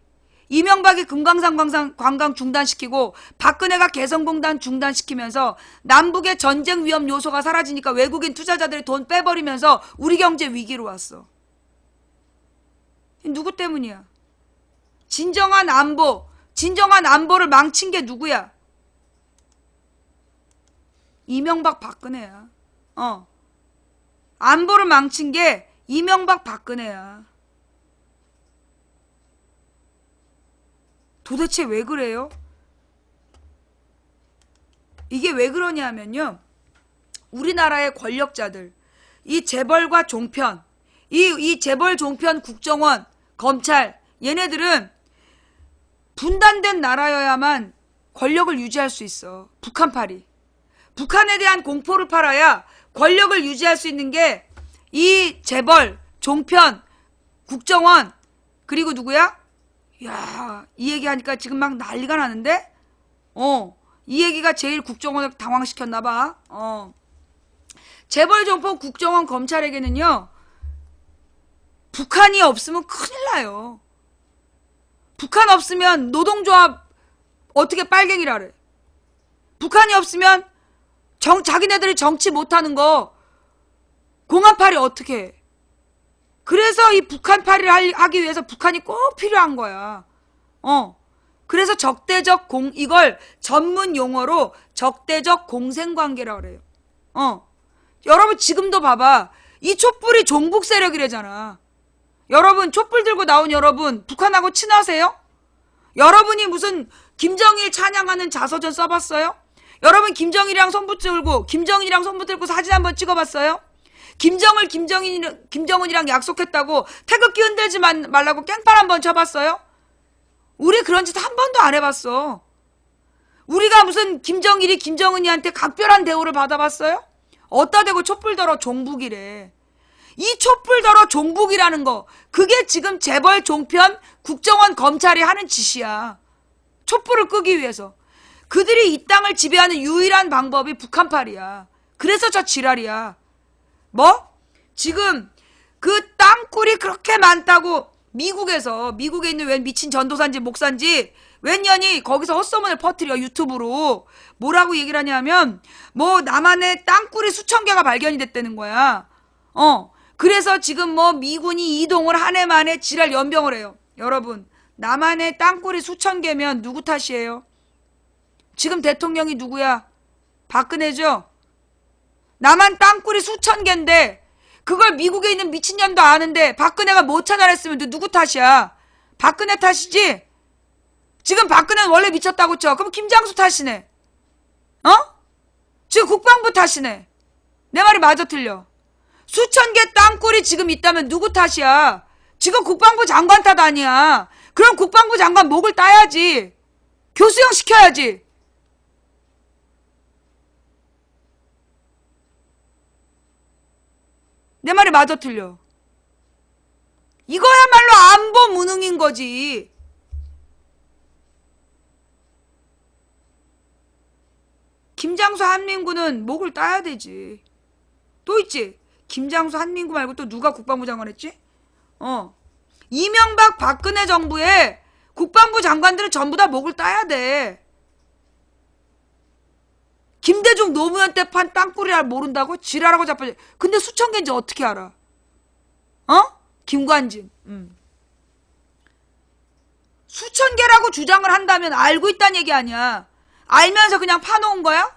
S1: 금강산 관광 중단시키고 박근혜가 개성공단 중단시키면서 남북의 전쟁 위험 요소가 사라지니까 외국인 투자자들이 돈 빼버리면서 우리 경제 위기로 왔어. 누구 때문이야? 진정한 안보를 망친 게 누구야? 이명박 박근혜야. 안보를 망친 게 이명박 박근혜야. 도대체 왜 그래요? 이게 왜 그러냐면요. 우리나라의 권력자들, 이 재벌과 종편, 이 재벌, 종편, 국정원, 검찰, 얘네들은 분단된 나라여야만 권력을 유지할 수 있어. 북한팔이. 북한에 대한 공포를 팔아야 권력을 유지할 수 있는 게 이 재벌, 종편, 국정원, 그리고 누구야? 야, 이 얘기하니까 지금 막 난리가 나는데? 이 얘기가 제일 국정원을 당황시켰나봐. 재벌, 종편, 국정원, 검찰에게는요, 북한이 없으면 큰일 나요. 북한 없으면 노동조합 어떻게 빨갱이라 그래. 북한이 없으면 자기네들이 정치 못하는 거 공안팔이 어떻게 해. 그래서 이 북한팔이를 하기 위해서 북한이 꼭 필요한 거야. 그래서 이걸 전문 용어로 적대적 공생관계라고 그래요. 여러분 지금도 봐봐. 이 촛불이 종북 세력이래잖아. 여러분 촛불 들고 나온 여러분 북한하고 친하세요? 여러분이 무슨 김정일 찬양하는 자서전 써봤어요? 여러분 김정일이랑 손 붙들고 사진 한번 찍어봤어요? 김정은이랑 약속했다고 태극기 흔들지 말라고 깽판 한번 쳐봤어요? 우리 그런 짓 한 번도 안 해봤어. 우리가 무슨 김정은이한테 각별한 대우를 받아봤어요? 어따 대고 촛불더러 종북이래. 이 촛불더러 종북이라는 거, 그게 지금 재벌, 종편, 국정원, 검찰이 하는 짓이야. 촛불을 끄기 위해서. 그들이 이 땅을 지배하는 유일한 방법이 북한팔이야. 그래서 저 지랄이야. 뭐? 지금 그 땅굴이 그렇게 많다고 미국에 있는 웬 미친 전도사인지 목사인지 웬 년이 거기서 헛소문을 퍼뜨려 유튜브로. 뭐라고 얘기를 하냐면 뭐 남한에 땅굴이 수천 개가 발견이 됐다는 거야. 그래서 지금 뭐 미군이 이동을 한 해 만에 지랄 연병을 해요. 여러분 남한에 땅굴이 수천 개면 누구 탓이에요? 지금 대통령이 누구야? 박근혜죠? 남한 땅굴이 수천 개인데 그걸 미국에 있는 미친년도 아는데 박근혜가 못 찾아냈으면 누구 탓이야? 박근혜 탓이지? 지금 박근혜는 원래 미쳤다고 쳐. 그럼 김장수 탓이네. 지금 국방부 탓이네. 내 말이 맞아 틀려? 수천 개 땅굴이 지금 있다면 누구 탓이야? 지금 국방부 장관 탓 아니야. 그럼 국방부 장관 목을 따야지. 교수형 시켜야지. 내 말이 맞아 틀려? 이거야말로 안보 무능인 거지. 김장수 한민구는 목을 따야 되지. 또 있지? 김장수 한민구 말고 또 누가 국방부 장관 했지? 이명박 박근혜 정부의 국방부 장관들은 전부 다 목을 따야 돼. 김대중 노무현 때 판 땅굴이라 모른다고? 지랄하고 자빠져. 근데 수천 개인지 어떻게 알아? 김관진. 수천 개라고 주장을 한다면 알고 있다는 얘기 아니야. 알면서 그냥 파놓은 거야?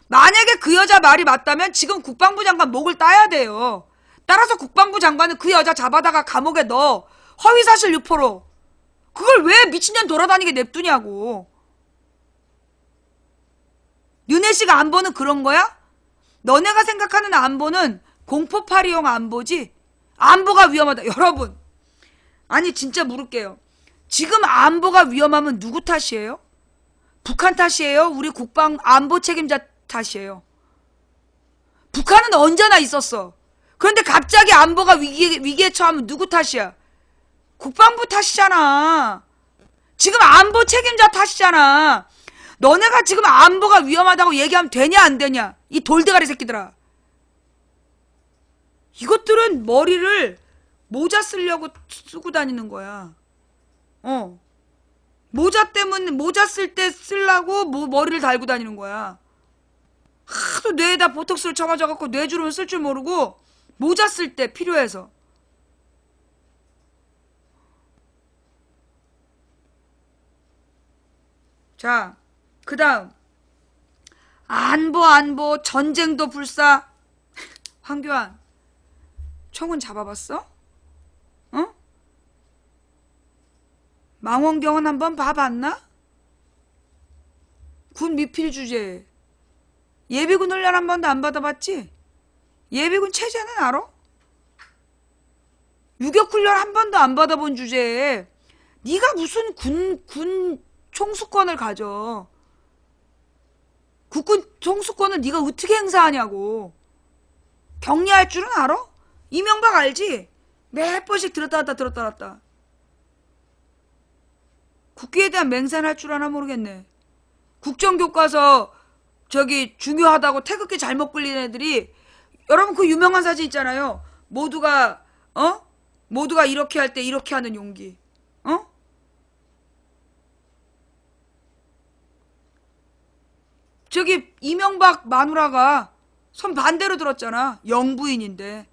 S1: 만약에 그 여자 말이 맞다면 지금 국방부 장관 목을 따야 돼요. 따라서 국방부 장관은 그 여자 잡아다가 감옥에 넣어. 허위사실 유포로. 그걸 왜 미친년 돌아다니게 냅두냐고. 윤혜 씨가 안보는 그런 거야? 너네가 생각하는 안보는 공포팔이용 안보지? 안보가 위험하다. 여러분, 아니 진짜 물을게요. 지금 안보가 위험하면 누구 탓이에요? 북한 탓이에요? 우리 국방 안보 책임자 탓이에요? 북한은 언제나 있었어. 그런데 갑자기 안보가 위기에 처하면 누구 탓이야? 국방부 탓이잖아. 지금 안보 책임자 탓이잖아. 너네가 지금 안보가 위험하다고 얘기하면 되냐 안 되냐? 이 돌대가리 새끼들아. 이것들은 머리를 모자 쓰려고 쓰고 다니는 거야. 모자 때문에 모자 쓸 때 쓰려고 머리를 달고 다니는 거야. 하도 뇌에다 보톡스를 쳐맞아갖고 뇌주름을 쓸 줄 모르고 모자 쓸 때 필요해서. 자, 그 다음 안보 전쟁도 불사. 황교안, 총은 잡아봤어? 어? 망원경은 한번 봐봤나? 군 미필 주제. 예비군 훈련 한 번도 안 받아봤지? 예비군 체제는 알아? 유격 훈련 한 번도 안 받아본 주제에 네가 무슨 군 총수권을 가져? 국군 총수권을 네가 어떻게 행사하냐고. 격리할 줄은 알아? 이명박 알지? 몇 번씩 들었다 놨다. 국기에 대한 맹세할 줄 아나 모르겠네. 국정교과서 저기 중요하다고 태극기 잘못 끌린 애들이, 여러분 그 유명한 사진 있잖아요. 모두가 이렇게 할 때 이렇게 하는 용기. 저기 이명박 마누라가 손 반대로 들었잖아. 영부인인데.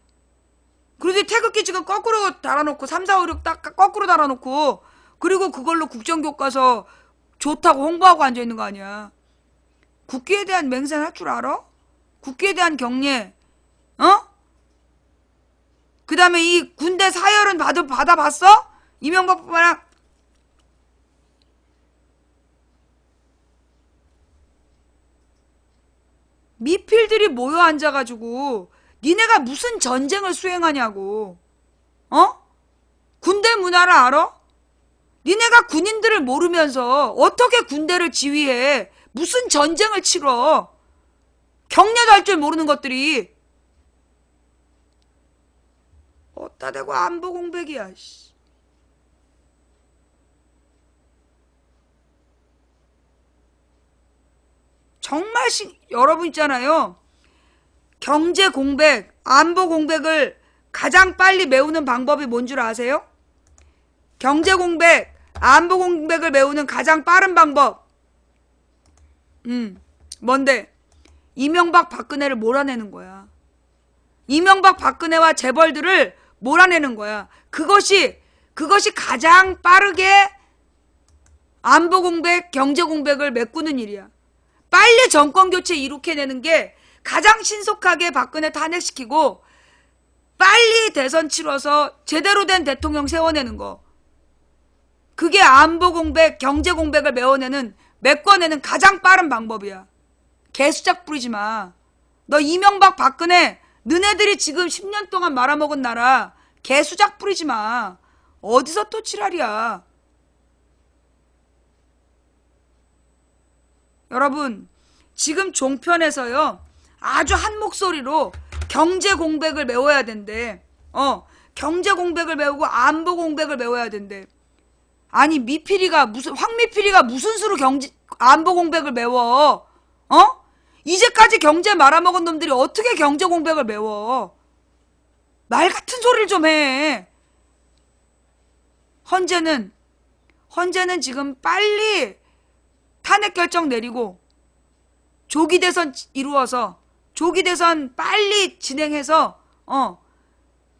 S1: 그런데 태극기 지금 거꾸로 달아놓고 3, 4, 5, 6 딱 거꾸로 달아놓고, 그리고 그걸로 국정교과서 좋다고 홍보하고 앉아있는 거 아니야. 국기에 대한 맹세는 할 줄 알아? 국기에 대한 경례. 그 다음에 이 군대 사열은 받아봤어? 이명박뿐만 아니라. 미필들이 모여 앉아가지고 니네가 무슨 전쟁을 수행하냐고. 군대 문화를 알아? 니네가 군인들을 모르면서 어떻게 군대를 지휘해? 무슨 전쟁을 치러? 경례도 할 줄 모르는 것들이. 어따 대고 안보 공백이야. 정말 여러분 있잖아요. 경제 공백, 안보 공백을 가장 빨리 메우는 방법이 뭔 줄 아세요? 경제 공백, 안보 공백을 메우는 가장 빠른 방법. 뭔데? 이명박 박근혜를 몰아내는 거야. 이명박 박근혜와 재벌들을 몰아내는 거야. 그것이 가장 빠르게 안보 공백, 경제 공백을 메꾸는 일이야. 빨리 정권 교체 이룩해내는 게 가장 신속하게 박근혜 탄핵시키고 빨리 대선 치러서 제대로 된 대통령 세워내는 거. 그게 안보 공백, 경제 공백을 메꿔내는 가장 빠른 방법이야. 개수작 부리지 마. 너 이명박 박근혜 너네들이 지금 10년 동안 말아먹은 나라 개수작 부리지 마. 어디서 또 지랄이야. 여러분, 지금 종편에서요, 아주 한 목소리로 경제 공백을 메워야 된대. 경제 공백을 메우고 안보 공백을 메워야 된대. 아니, 황미필이가 무슨 수로 안보 공백을 메워? 이제까지 경제 말아먹은 놈들이 어떻게 경제 공백을 메워? 말 같은 소리를 좀 해. 헌재는 지금 빨리 탄핵 결정 내리고 조기 대선 이루어서 조기 대선 빨리 진행해서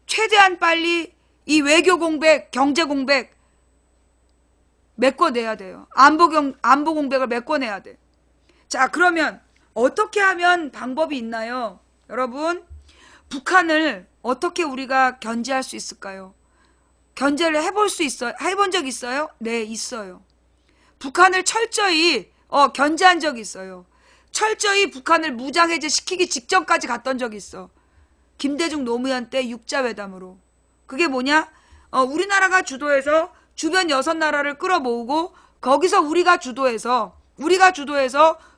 S1: 최대한 빨리 이 외교 공백, 경제 공백 메꿔내야 돼요. 안보 공백을 메꿔내야 돼. 자, 그러면 어떻게 하면 방법이 있나요? 여러분, 북한을 어떻게 우리가 견제할 수 있을까요? 견제를 해본 적 있어요? 네, 있어요. 북한을 철저히 견제한 적이 있어요. 철저히 북한을 무장해제 시키기 직전까지 갔던 적이 있어. 김대중 노무현 때 육자회담으로. 그게 뭐냐? 우리나라가 주도해서 주변 6나라를 끌어모으고 거기서 우리가 주도해서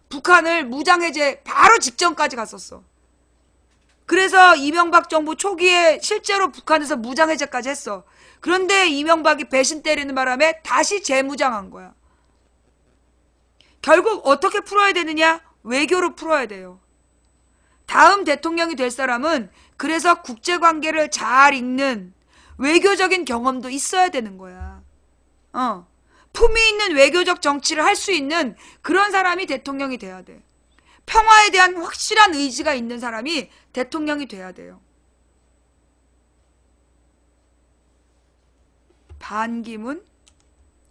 S1: 북한을 무장해제 바로 직전까지 갔었어. 그래서 이명박 정부 초기에 실제로 북한에서 무장해제까지 했어. 그런데 이명박이 배신 때리는 바람에 다시 재무장한 거야. 결국 어떻게 풀어야 되느냐? 외교로 풀어야 돼요. 다음 대통령이 될 사람은 그래서 국제관계를 잘 읽는 외교적인 경험도 있어야 되는 거야. 품위 있는 외교적 정치를 할 수 있는 그런 사람이 대통령이 돼야 돼. 평화에 대한 확실한 의지가 있는 사람이 대통령이 돼야 돼요. 반기문?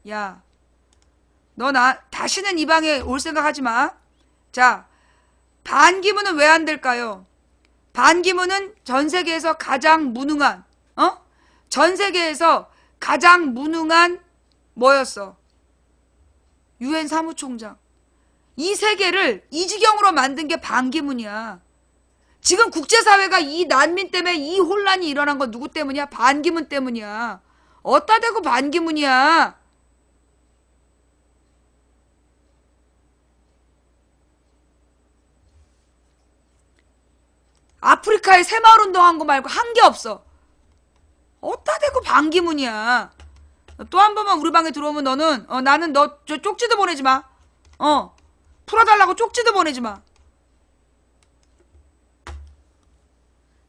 S1: 야, 너 다시는 이 방에 올 생각 하지 마. 자, 반기문은 왜 안 될까요? 반기문은 전 세계에서 가장 무능한, 전 세계에서 가장 무능한 뭐였어? 유엔 사무총장. 이 세계를 이 지경으로 만든 게 반기문이야. 지금 국제사회가 이 난민 때문에 이 혼란이 일어난 건 누구 때문이야? 반기문 때문이야. 어따 대고 반기문이야. 아프리카에 새마을 운동한 거 말고 한 게 없어. 어따 대고 반기문이야. 또 한 번만 우리 방에 들어오면 너는 나는 너 저 쪽지도 보내지 마. 풀어달라고 쪽지도 보내지 마.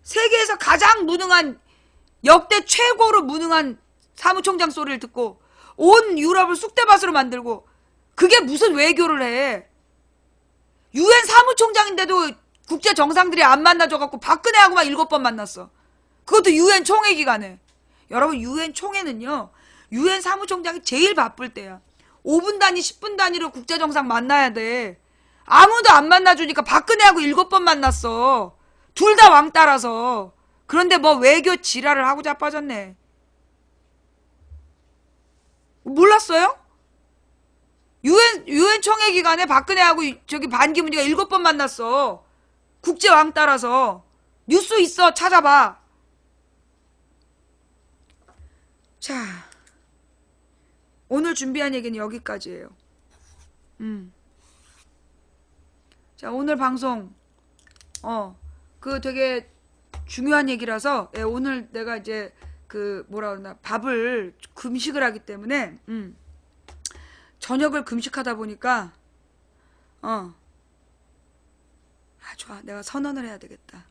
S1: 세계에서 가장 무능한, 역대 최고로 무능한 사무총장 소리를 듣고 온 유럽을 쑥대밭으로 만들고, 그게 무슨 외교를 해. 유엔 사무총장인데도 국제 정상들이 안 만나줘갖고 박근혜하고만 7번 만났어. 그것도 유엔 총회 기간에. 여러분, 유엔 총회는요, 유엔 사무총장이 제일 바쁠 때야. 5분 단위 10분 단위로 국제 정상 만나야 돼. 아무도 안 만나주니까 박근혜하고 7번 만났어. 둘 다 왕따라서. 그런데 뭐 외교 지랄을 하고 자빠졌네. 몰랐어요? 유엔 총회 기간에 박근혜하고 저기 반기문이가 7번 만났어. 국제 왕따라서. 뉴스 있어, 찾아봐. 자, 오늘 준비한 얘기는 여기까지예요. 자, 오늘 방송 그 되게 중요한 얘기라서, 오늘 내가 이제 그 뭐라 그러나 밥을 금식을 하기 때문에 저녁을 금식하다 보니까 좋아, 내가 선언을 해야 되겠다.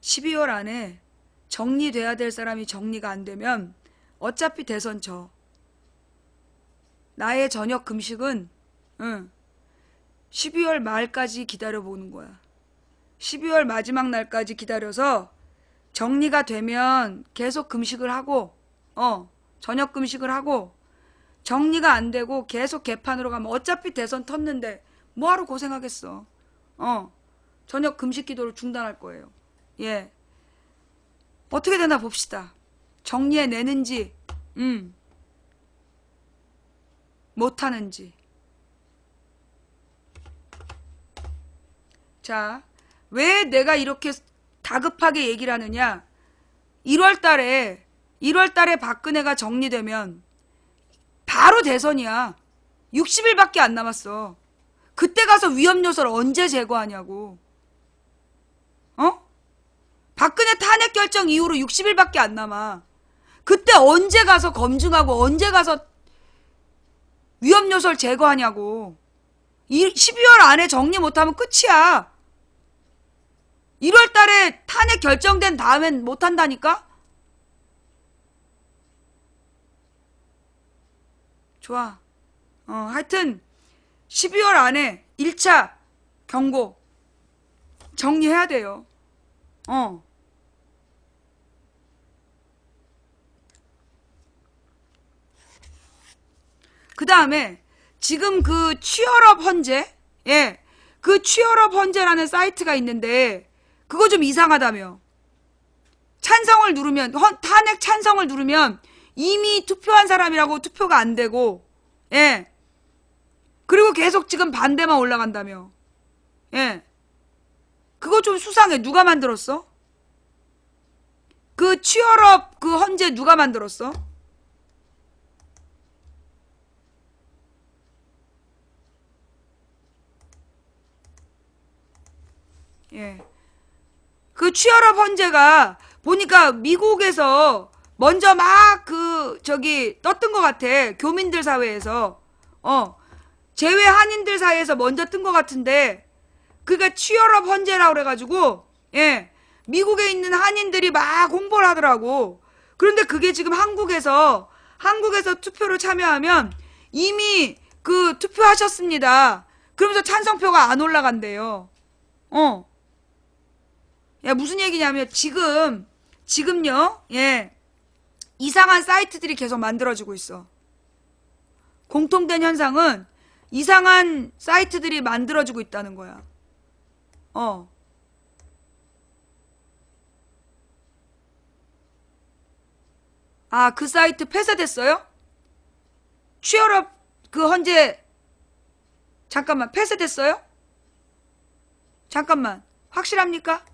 S1: 12월 안에 정리돼야 될 사람이 정리가 안 되면 어차피 대선 져. 나의 저녁 금식은 12월 말까지 기다려보는 거야. 12월 마지막 날까지 기다려서 정리가 되면 계속 금식을 하고 저녁 금식을 하고, 정리가 안 되고 계속 개판으로 가면 어차피 대선 텄는데 뭐하러 고생하겠어. 저녁 금식 기도를 중단할 거예요. 예. 어떻게 되나 봅시다. 정리해내는지 못하는지. 자, 왜 내가 이렇게 다급하게 얘기를 하느냐. 1월달에 박근혜가 정리되면 바로 대선이야. 60일밖에 안 남았어. 그때 가서 위험 요소를 언제 제거하냐고. 박근혜 탄핵 결정 이후로 60일밖에 안 남아. 그때 언제 가서 검증하고 언제 가서 위험 요소를 제거하냐고. 12월 안에 정리 못하면 끝이야. 1월 달에 탄핵 결정된 다음엔 못한다니까? 좋아. 하여튼 12월 안에 1차 경고 정리해야 돼요. 그 다음에 지금 그 취얼업 헌재, 그 취얼업 헌재라는 사이트가 있는데 그거 좀 이상하다며. 찬성을 누르면, 탄핵 찬성을 누르면 이미 투표한 사람이라고 투표가 안 되고, 그리고 계속 지금 반대만 올라간다며. 그거 좀 수상해. 누가 만들었어? 그 취얼업 그 헌재 누가 만들었어? 그 취얼업 헌재가 보니까 미국에서 먼저 막 떴던 것 같아. 교민들 사회에서. 제외 한인들 사이에서 먼저 뜬 것 같은데, 그러니까 취혈업 헌재라고 그래가지고 예, 미국에 있는 한인들이 막 홍보를 하더라고. 그런데 그게 지금 한국에서 투표를 참여하면 이미 그 투표하셨습니다. 그러면서 찬성표가 안 올라간대요. 야, 무슨 얘기냐면 지금요, 예, 이상한 사이트들이 계속 만들어지고 있어. 공통된 현상은 이상한 사이트들이 만들어지고 있다는 거야. 아, 그 사이트 폐쇄됐어요? 취업업 그 헌재 잠깐만 폐쇄됐어요? 잠깐만 확실합니까?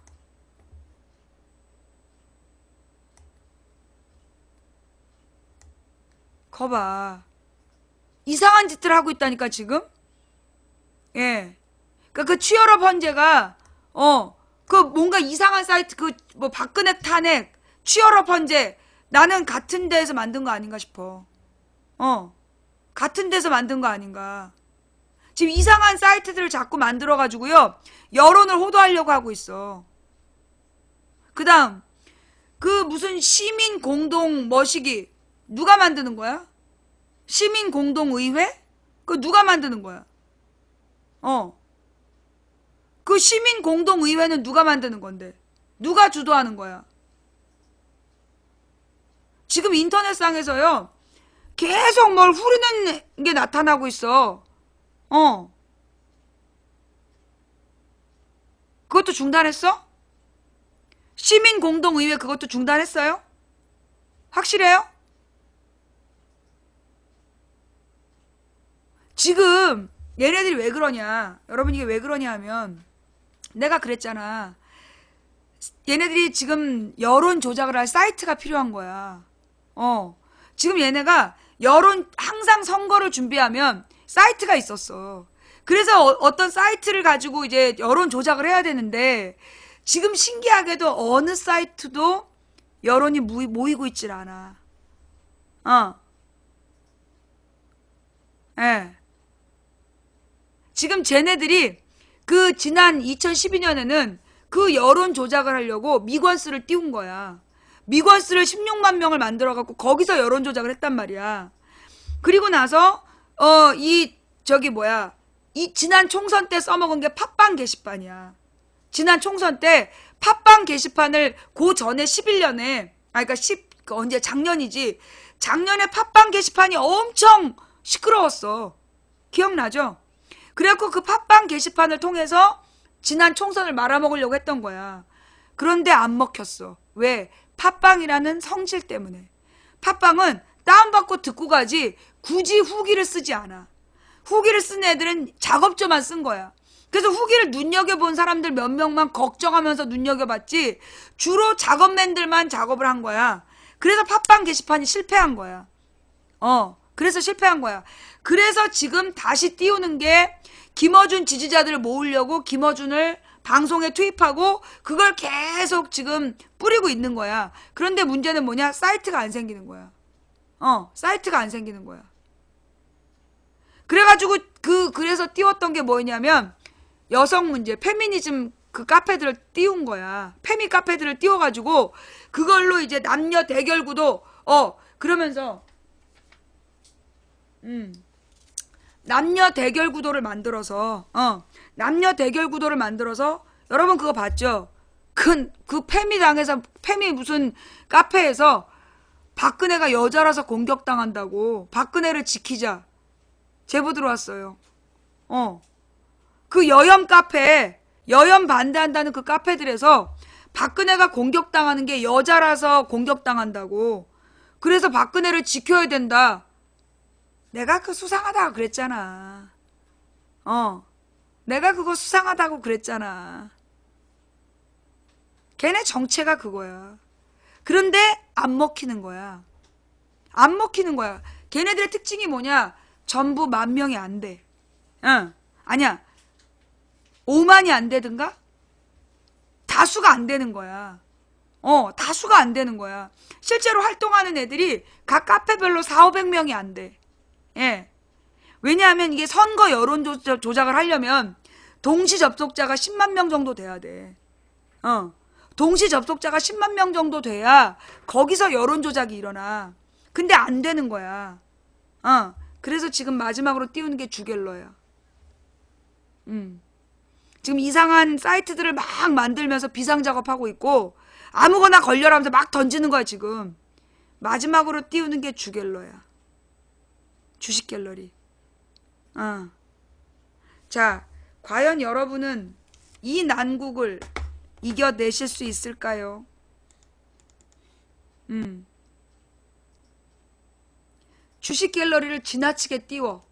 S1: 거봐 이상한 짓들 하고 있다니까 지금. 예, 그러니까 그 취업업 헌재가 그 뭔가 이상한 사이트 그 뭐 박근혜 탄핵 취업업 헌재 나는 같은 데에서 만든 거 아닌가 싶어. 같은 데서 만든 거 아닌가. 지금 이상한 사이트들을 자꾸 만들어가지고요. 여론을 호도하려고 하고 있어. 그 다음, 그 무슨 시민 공동 머시기. 누가 만드는 거야? 시민 공동의회? 그거 누가 만드는 거야? 그 시민 공동의회는 누가 만드는 건데? 누가 주도하는 거야? 지금 인터넷상에서요. 계속 뭘 후리는 게 나타나고 있어. 그것도 중단했어? 시민공동의회 그것도 중단했어요? 확실해요? 지금 얘네들이 왜 그러냐. 여러분 이게 왜 그러냐 하면 내가 그랬잖아. 얘네들이 지금 여론 조작을 할 사이트가 필요한 거야. 지금 얘네가 여론 항상 선거를 준비하면 사이트가 있었어. 그래서 어떤 사이트를 가지고 이제 여론 조작을 해야 되는데 지금 신기하게도 어느 사이트도 여론이 모이고 있질 않아. 예. 지금 쟤네들이 그 지난 2012년에는 그 여론 조작을 하려고 미관스를 띄운 거야. 미관스를 16만 명을 만들어갖고 거기서 여론 조작을 했단 말이야. 그리고 나서 이 지난 총선 때 써먹은 게 팟빵 게시판이야. 지난 총선 때 팟빵 게시판을 그 전에 11년에 그러니까 언제 작년이지. 작년에 팟빵 게시판이 엄청 시끄러웠어. 기억나죠? 그래갖고 그 팟빵 게시판을 통해서 지난 총선을 말아먹으려고 했던 거야. 그런데 안 먹혔어. 왜? 팟빵이라는 성질 때문에. 팟빵은 다운받고 듣고 가지 굳이 후기를 쓰지 않아. 후기를 쓴 애들은 작업조만 쓴 거야. 그래서 후기를 눈여겨본 사람들 몇 명만 걱정하면서 눈여겨봤지 주로 작업맨들만 작업을 한 거야. 그래서 팟빵 게시판이 실패한 거야. 그래서 실패한 거야. 그래서 지금 다시 띄우는 게 김어준 지지자들을 모으려고 김어준을 방송에 투입하고 그걸 계속 지금 뿌리고 있는 거야. 그런데 문제는 뭐냐? 사이트가 안 생기는 거야. 사이트가 안 생기는 거야. 그래가지고 그래서 띄웠던 게 뭐냐면 여성 문제, 페미니즘 그 카페들을 띄운 거야. 페미 카페들을 띄워가지고 그걸로 이제 남녀 대결 구도 그러면서 남녀 대결 구도를 만들어서 남녀 대결 구도를 만들어서 여러분 그거 봤죠? 그 페미당에서 페미 무슨 카페에서 박근혜가 여자라서 공격당한다고 박근혜를 지키자 제보 들어왔어요. 그 여혐 카페 여혐 반대한다는 그 카페들에서 박근혜가 공격당하는 게 여자라서 공격당한다고 그래서 박근혜를 지켜야 된다. 내가 그 수상하다고 그랬잖아. 내가 그거 수상하다고 그랬잖아. 걔네 정체가 그거야. 그런데 안 먹히는 거야. 안 먹히는 거야. 걔네들의 특징이 뭐냐? 전부 10,000명이 안 돼. 아니야. 50,000이 안 되든가? 다수가 안 되는 거야. 다수가 안 되는 거야. 실제로 활동하는 애들이 각 카페별로 400~500명이 안 돼. 예. 왜냐하면 이게 선거 여론 조작을 하려면 동시 접속자가 10만 명 정도 돼야 돼. 동시 접속자가 10만 명 정도 돼야 거기서 여론 조작이 일어나. 근데 안 되는 거야. 그래서 지금 마지막으로 띄우는 게 주갤러야. 지금 이상한 사이트들을 막 만들면서 비상작업하고 있고 아무거나 걸려라 하면서 막 던지는 거야 지금. 마지막으로 띄우는 게 주갤러야. 주식 갤러리. 자, 과연 여러분은 이 난국을 이겨내실 수 있을까요? 주식 갤러리를 지나치게 띄워.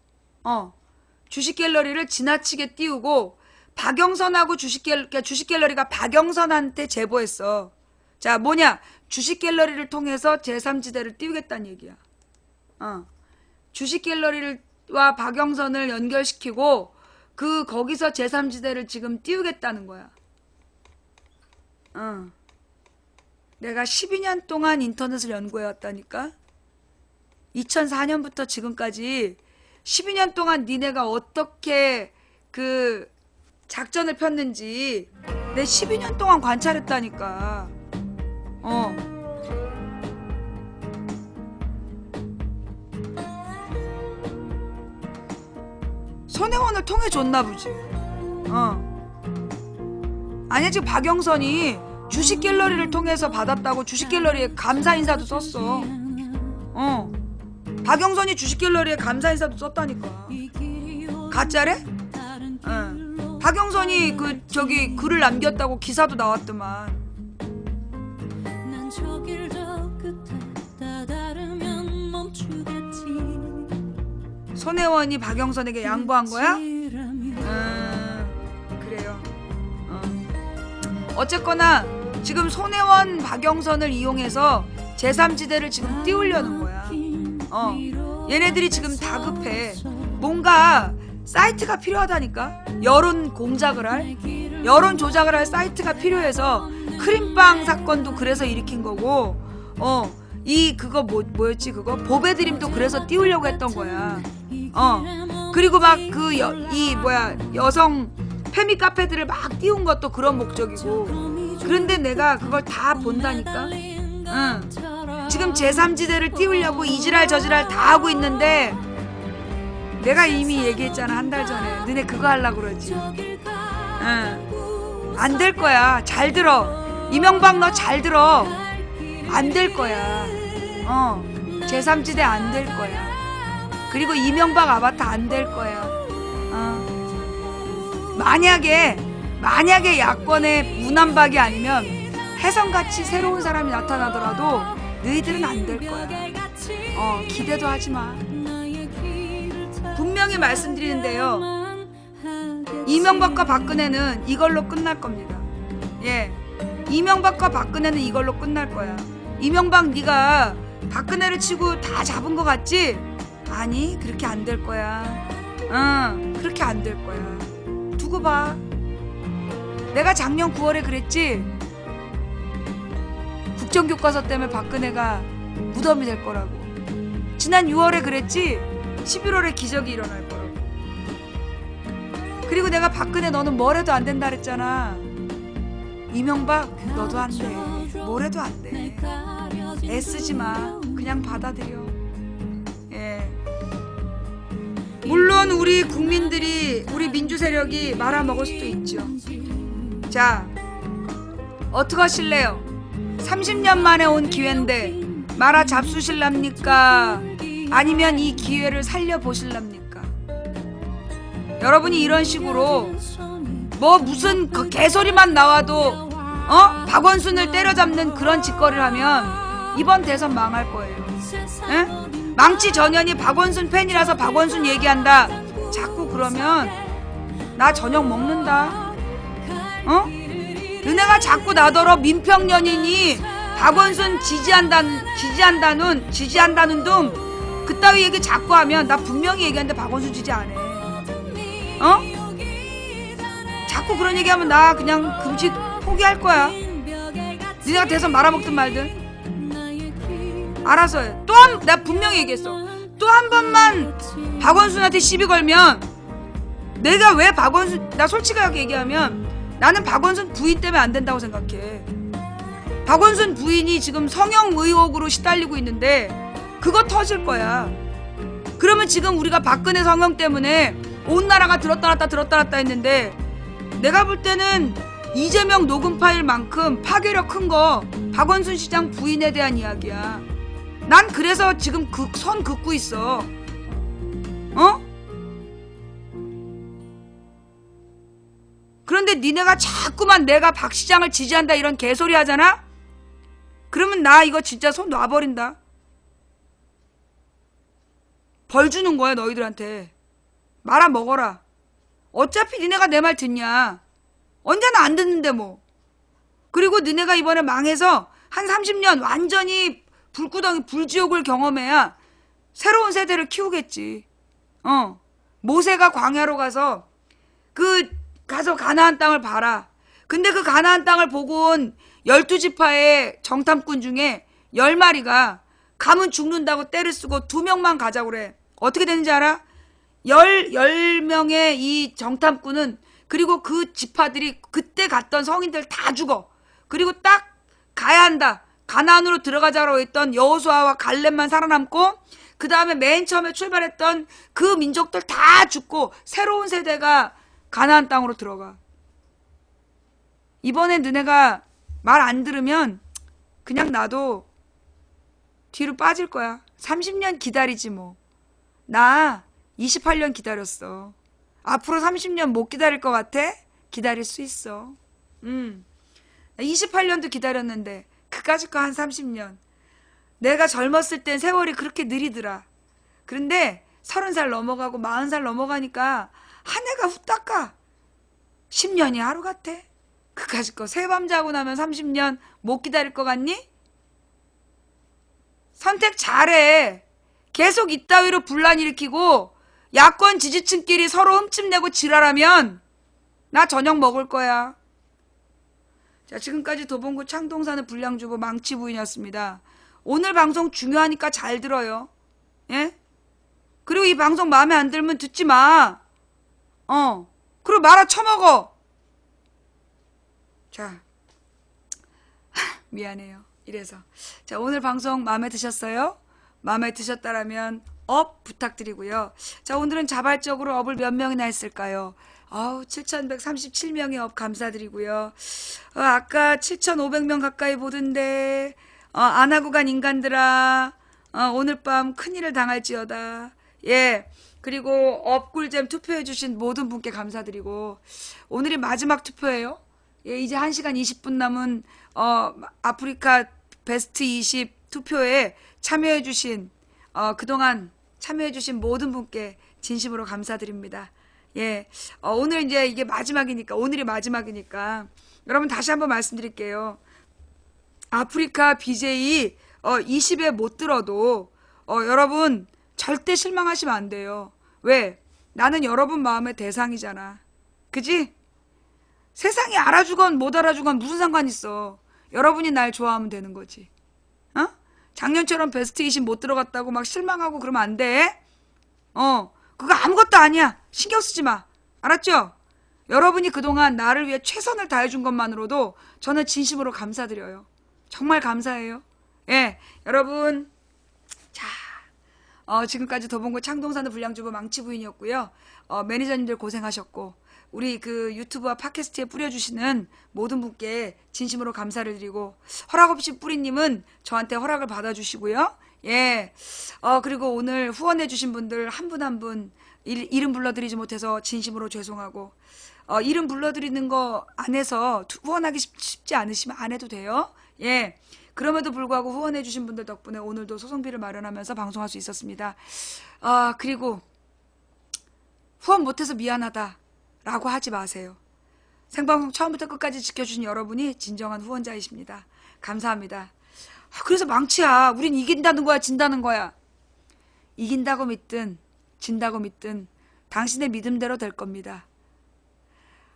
S1: 주식 갤러리를 지나치게 띄우고 박영선하고 주식 갤러리가 박영선한테 제보했어. 자, 뭐냐? 주식 갤러리를 통해서 제3지대를 띄우겠다는 얘기야. 주식 갤러리와 박영선을 연결시키고 거기서 제3지대를 지금 띄우겠다는 거야. 내가 12년 동안 인터넷을 연구해왔다니까? 2004년부터 지금까지 12년 동안 니네가 어떻게 그 작전을 폈는지 내 12년 동안 관찰했다니까. 손혜원을 통해 줬나 보지. 아니야, 지금 박영선이 주식 갤러리를 통해서 받았다고 주식 갤러리에 감사 인사도 썼어. 박영선이 주식 갤러리에 감사 인사도 썼다니까. 가짜래? 박영선이 저기 글을 남겼다고 기사도 나왔더만. 손혜원이 박영선에게 양보한 거야? 그래요. 어쨌거나 지금 손혜원 박영선을 이용해서 제3지대를 지금 띄우려는 거야. 얘네들이 지금 다급해. 뭔가 사이트가 필요하다니까. 여론 공작을 할, 여론 조작을 할 사이트가 필요해서 크림빵 사건도 그래서 일으킨 거고, 그거 뭐였지 그거? 보배드림도 그래서 띄우려고 했던 거야. 그리고 막 여성 페미 카페들을 막 띄운 것도 그런 목적이고. 그런데 내가 그걸 다 본다니까. 지금 제3지대를 띄우려고 이지랄 저지랄 다 하고 있는데 내가 이미 얘기했잖아, 한 달 전에. 너네 그거 하려고 그러지. 안 될 거야. 잘 들어. 이명박 너 잘 들어. 안 될 거야. 제3지대 안 될 거야. 그리고 이명박 아바타 안 될 거야. 만약에 야권의 문안박이 아니면 혜성같이 새로운 사람이 나타나더라도 너희들은 안 될 거야. 기대도 하지 마. 분명히 말씀드리는데요. 이명박과 박근혜는 이걸로 끝날 겁니다. 예, 이명박과 박근혜는 이걸로 끝날 거야. 이명박 네가 박근혜를 치고 다 잡은 거 같지? 아니, 그렇게 안 될 거야. 그렇게 안 될 거야. 두고 봐. 내가 작년 9월에 그랬지? 국정교과서 때문에 박근혜가 무덤이 될 거라고. 지난 6월에 그랬지? 11월에 기적이 일어날 거라고. 그리고 내가 박근혜 너는 뭘 해도 안 된다 그랬잖아. 이명박 너도 안 돼. 뭘 해도 안 돼. 애쓰지 마. 그냥 받아들여. 예. 물론 우리 국민들이, 우리 민주 세력이 말아먹을 수도 있죠. 자, 어떡하실래요? 30년 만에 온 기회인데 말아 잡수실랍니까? 아니면 이 기회를 살려보실랍니까? 여러분이 이런 식으로 무슨 개소리만 나와도 박원순을 때려잡는 그런 짓거리를 하면 이번 대선 망할 거예요. 에? 망치 전현이 박원순 팬이라서 박원순 얘기한다. 자꾸 그러면 나 저녁 먹는다. 너네가 자꾸 나더러 민평연인이 박원순 지지한다는 등 그따위 얘기 자꾸 하면 나 분명히 얘기하는데 박원순 지지 안 해. 자꾸 그런 얘기하면 나 그냥 금식 포기할 거야. 니네가 대선 말아먹든 말든 알아서 해. 내가 분명히 얘기했어. 또 한 번만 박원순한테 시비 걸면 내가 왜 박원순, 나 솔직하게 얘기하면 나는 박원순 부인 때문에 안 된다고 생각해. 박원순 부인이 지금 성형 의혹으로 시달리고 있는데 그거 터질 거야. 그러면 지금 우리가 박근혜 성형 때문에 온 나라가 들었다 놨다 했는데, 내가 볼 때는 이재명 녹음 파일만큼 파괴력 큰 거 박원순 시장 부인에 대한 이야기야. 난 그래서 지금 선 긋고 있어. 그런데 니네가 자꾸만 내가 박 시장을 지지한다 이런 개소리 하잖아? 그러면 나 이거 진짜 손 놔버린다. 벌 주는 거야 너희들한테. 말아먹어라. 어차피 니네가 내 말 듣냐. 언제나 안 듣는데 뭐. 그리고 니네가 이번에 망해서 한 30년 완전히 불구덩이 불지옥을 경험해야 새로운 세대를 키우겠지. 모세가 광야로 가서 가서 가나안 땅을 봐라. 근데 그 가나안 땅을 보고 온 12지파의 정탐꾼 중에 10마리가 가면 죽는다고 떼를 쓰고 2명만 가자고 그래. 어떻게 되는지 알아? 10명의 이 정탐꾼은, 그리고 그 지파들이 그때 갔던 성인들 다 죽어. 그리고 딱 가야 한다. 가나안으로 들어가자고 했던 여호수아와 갈렙만 살아남고, 그 다음에 맨 처음에 출발했던 그 민족들 다 죽고 새로운 세대가 가나안 땅으로 들어가. 이번에 너네가 말 안 들으면 그냥 나도 뒤로 빠질 거야. 30년 기다리지 뭐. 나 28년 기다렸어. 앞으로 30년 못 기다릴 것 같아? 기다릴 수 있어. 28년도 기다렸는데 그까짓 거 한 30년. 내가 젊었을 땐 세월이 그렇게 느리더라. 그런데 30살 넘어가고 40살 넘어가니까 한 해가 후딱 가. 10년이 하루 같아. 그까짓 거 새밤 자고 나면 30년 못 기다릴 것 같니? 선택 잘해. 계속 이따위로 분란 일으키고 야권 지지층끼리 서로 흠집내고 지랄하면 나 저녁 먹을 거야. 자, 지금까지 도봉구 창동산의 불량주부 망치부인이었습니다. 오늘 방송 중요하니까 잘 들어요. 예? 그리고 이 방송 마음에 안 들면 듣지 마. 그리고 말아 쳐먹어. 자, 미안해요. 이래서. 자, 오늘 방송 마음에 드셨어요? 마음에 드셨다라면 업 부탁드리고요. 자, 오늘은 자발적으로 업을 몇 명이나 했을까요? 7,137명의 업 감사드리고요. 아까 7,500명 가까이 보던데 안 하고 간 인간들아, 오늘 밤 큰일을 당할지어다. 예. 그리고 업 꿀잼 투표해주신 모든 분께 감사드리고, 오늘이 마지막 투표예요. 예, 이제 1시간 20분 남은 아프리카 베스트 20 투표에 참여해주신, 그동안 참여해주신 모든 분께 진심으로 감사드립니다. 예, 오늘 이제 이게 마지막이니까, 오늘이 마지막이니까, 여러분 다시 한번 말씀드릴게요. 아프리카 BJ 20에 못 들어도 여러분 절대 실망하시면 안 돼요. 왜? 나는 여러분 마음의 대상이잖아. 그지? 세상이 알아주건 못 알아주건 무슨 상관 있어. 여러분이 날 좋아하면 되는 거지. 작년처럼 베스트 20 못 들어갔다고 막 실망하고 그러면 안 돼. 그거 아무것도 아니야. 신경 쓰지 마. 알았죠? 여러분이 그동안 나를 위해 최선을 다해준 것만으로도 저는 진심으로 감사드려요. 정말 감사해요. 예, 여러분. 자, 지금까지 도봉구 창동산의 불량주부 망치부인이었고요. 매니저님들 고생하셨고, 우리 그 유튜브와 팟캐스트에 뿌려주시는 모든 분께 진심으로 감사를 드리고, 허락 없이 뿌리님은 저한테 허락을 받아주시고요. 예. 그리고 오늘 후원해주신 분들 한 분 한 분 이름 불러드리지 못해서 진심으로 죄송하고, 이름 불러드리는 거 안 해서 후원하기 쉽지 않으시면 안 해도 돼요. 예. 그럼에도 불구하고 후원해주신 분들 덕분에 오늘도 소송비를 마련하면서 방송할 수 있었습니다. 그리고 후원 못해서 미안하다 라고 하지 마세요. 생방송 처음부터 끝까지 지켜주신 여러분이 진정한 후원자이십니다. 감사합니다. 그래서 망치야. 우린 이긴다는 거야, 진다는 거야? 이긴다고 믿든 진다고 믿든 당신의 믿음대로 될 겁니다.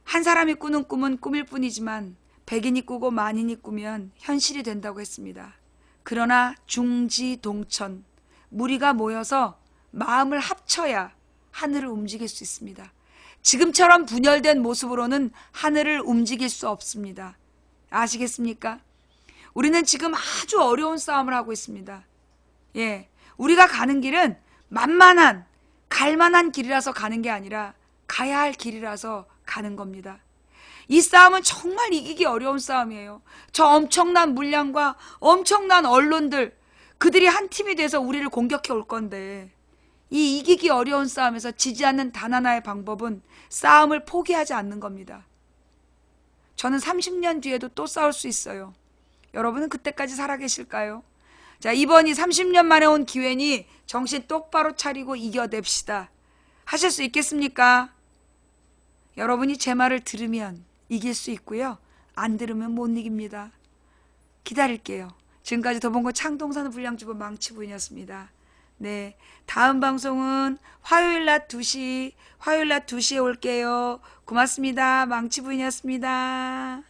S1: 한 사람이 꾸는 꿈은 꿈일 뿐이지만 백인이 꾸고 만인이 꾸면 현실이 된다고 했습니다. 그러나 중지동천, 무리가 모여서 마음을 합쳐야 하늘을 움직일 수 있습니다. 지금처럼 분열된 모습으로는 하늘을 움직일 수 없습니다. 아시겠습니까? 우리는 지금 아주 어려운 싸움을 하고 있습니다. 예, 우리가 가는 길은 만만한, 갈만한 길이라서 가는 게 아니라 가야 할 길이라서 가는 겁니다. 이 싸움은 정말 이기기 어려운 싸움이에요. 저 엄청난 물량과 엄청난 언론들, 그들이 한 팀이 돼서 우리를 공격해 올 건데, 이 이기기 어려운 싸움에서 지지 않는 단 하나의 방법은 싸움을 포기하지 않는 겁니다. 저는 30년 뒤에도 또 싸울 수 있어요. 여러분은 그때까지 살아계실까요? 자, 이번이 30년 만에 온 기회니 정신 똑바로 차리고 이겨냅시다. 하실 수 있겠습니까? 여러분이 제 말을 들으면 이길 수 있고요. 안 들으면 못 이깁니다. 기다릴게요. 지금까지 더본고 창동산 불량주부 망치부인이었습니다. 네, 다음 방송은 화요일 낮 2시, 화요일 낮 2시에 올게요. 고맙습니다. 망치부인이었습니다.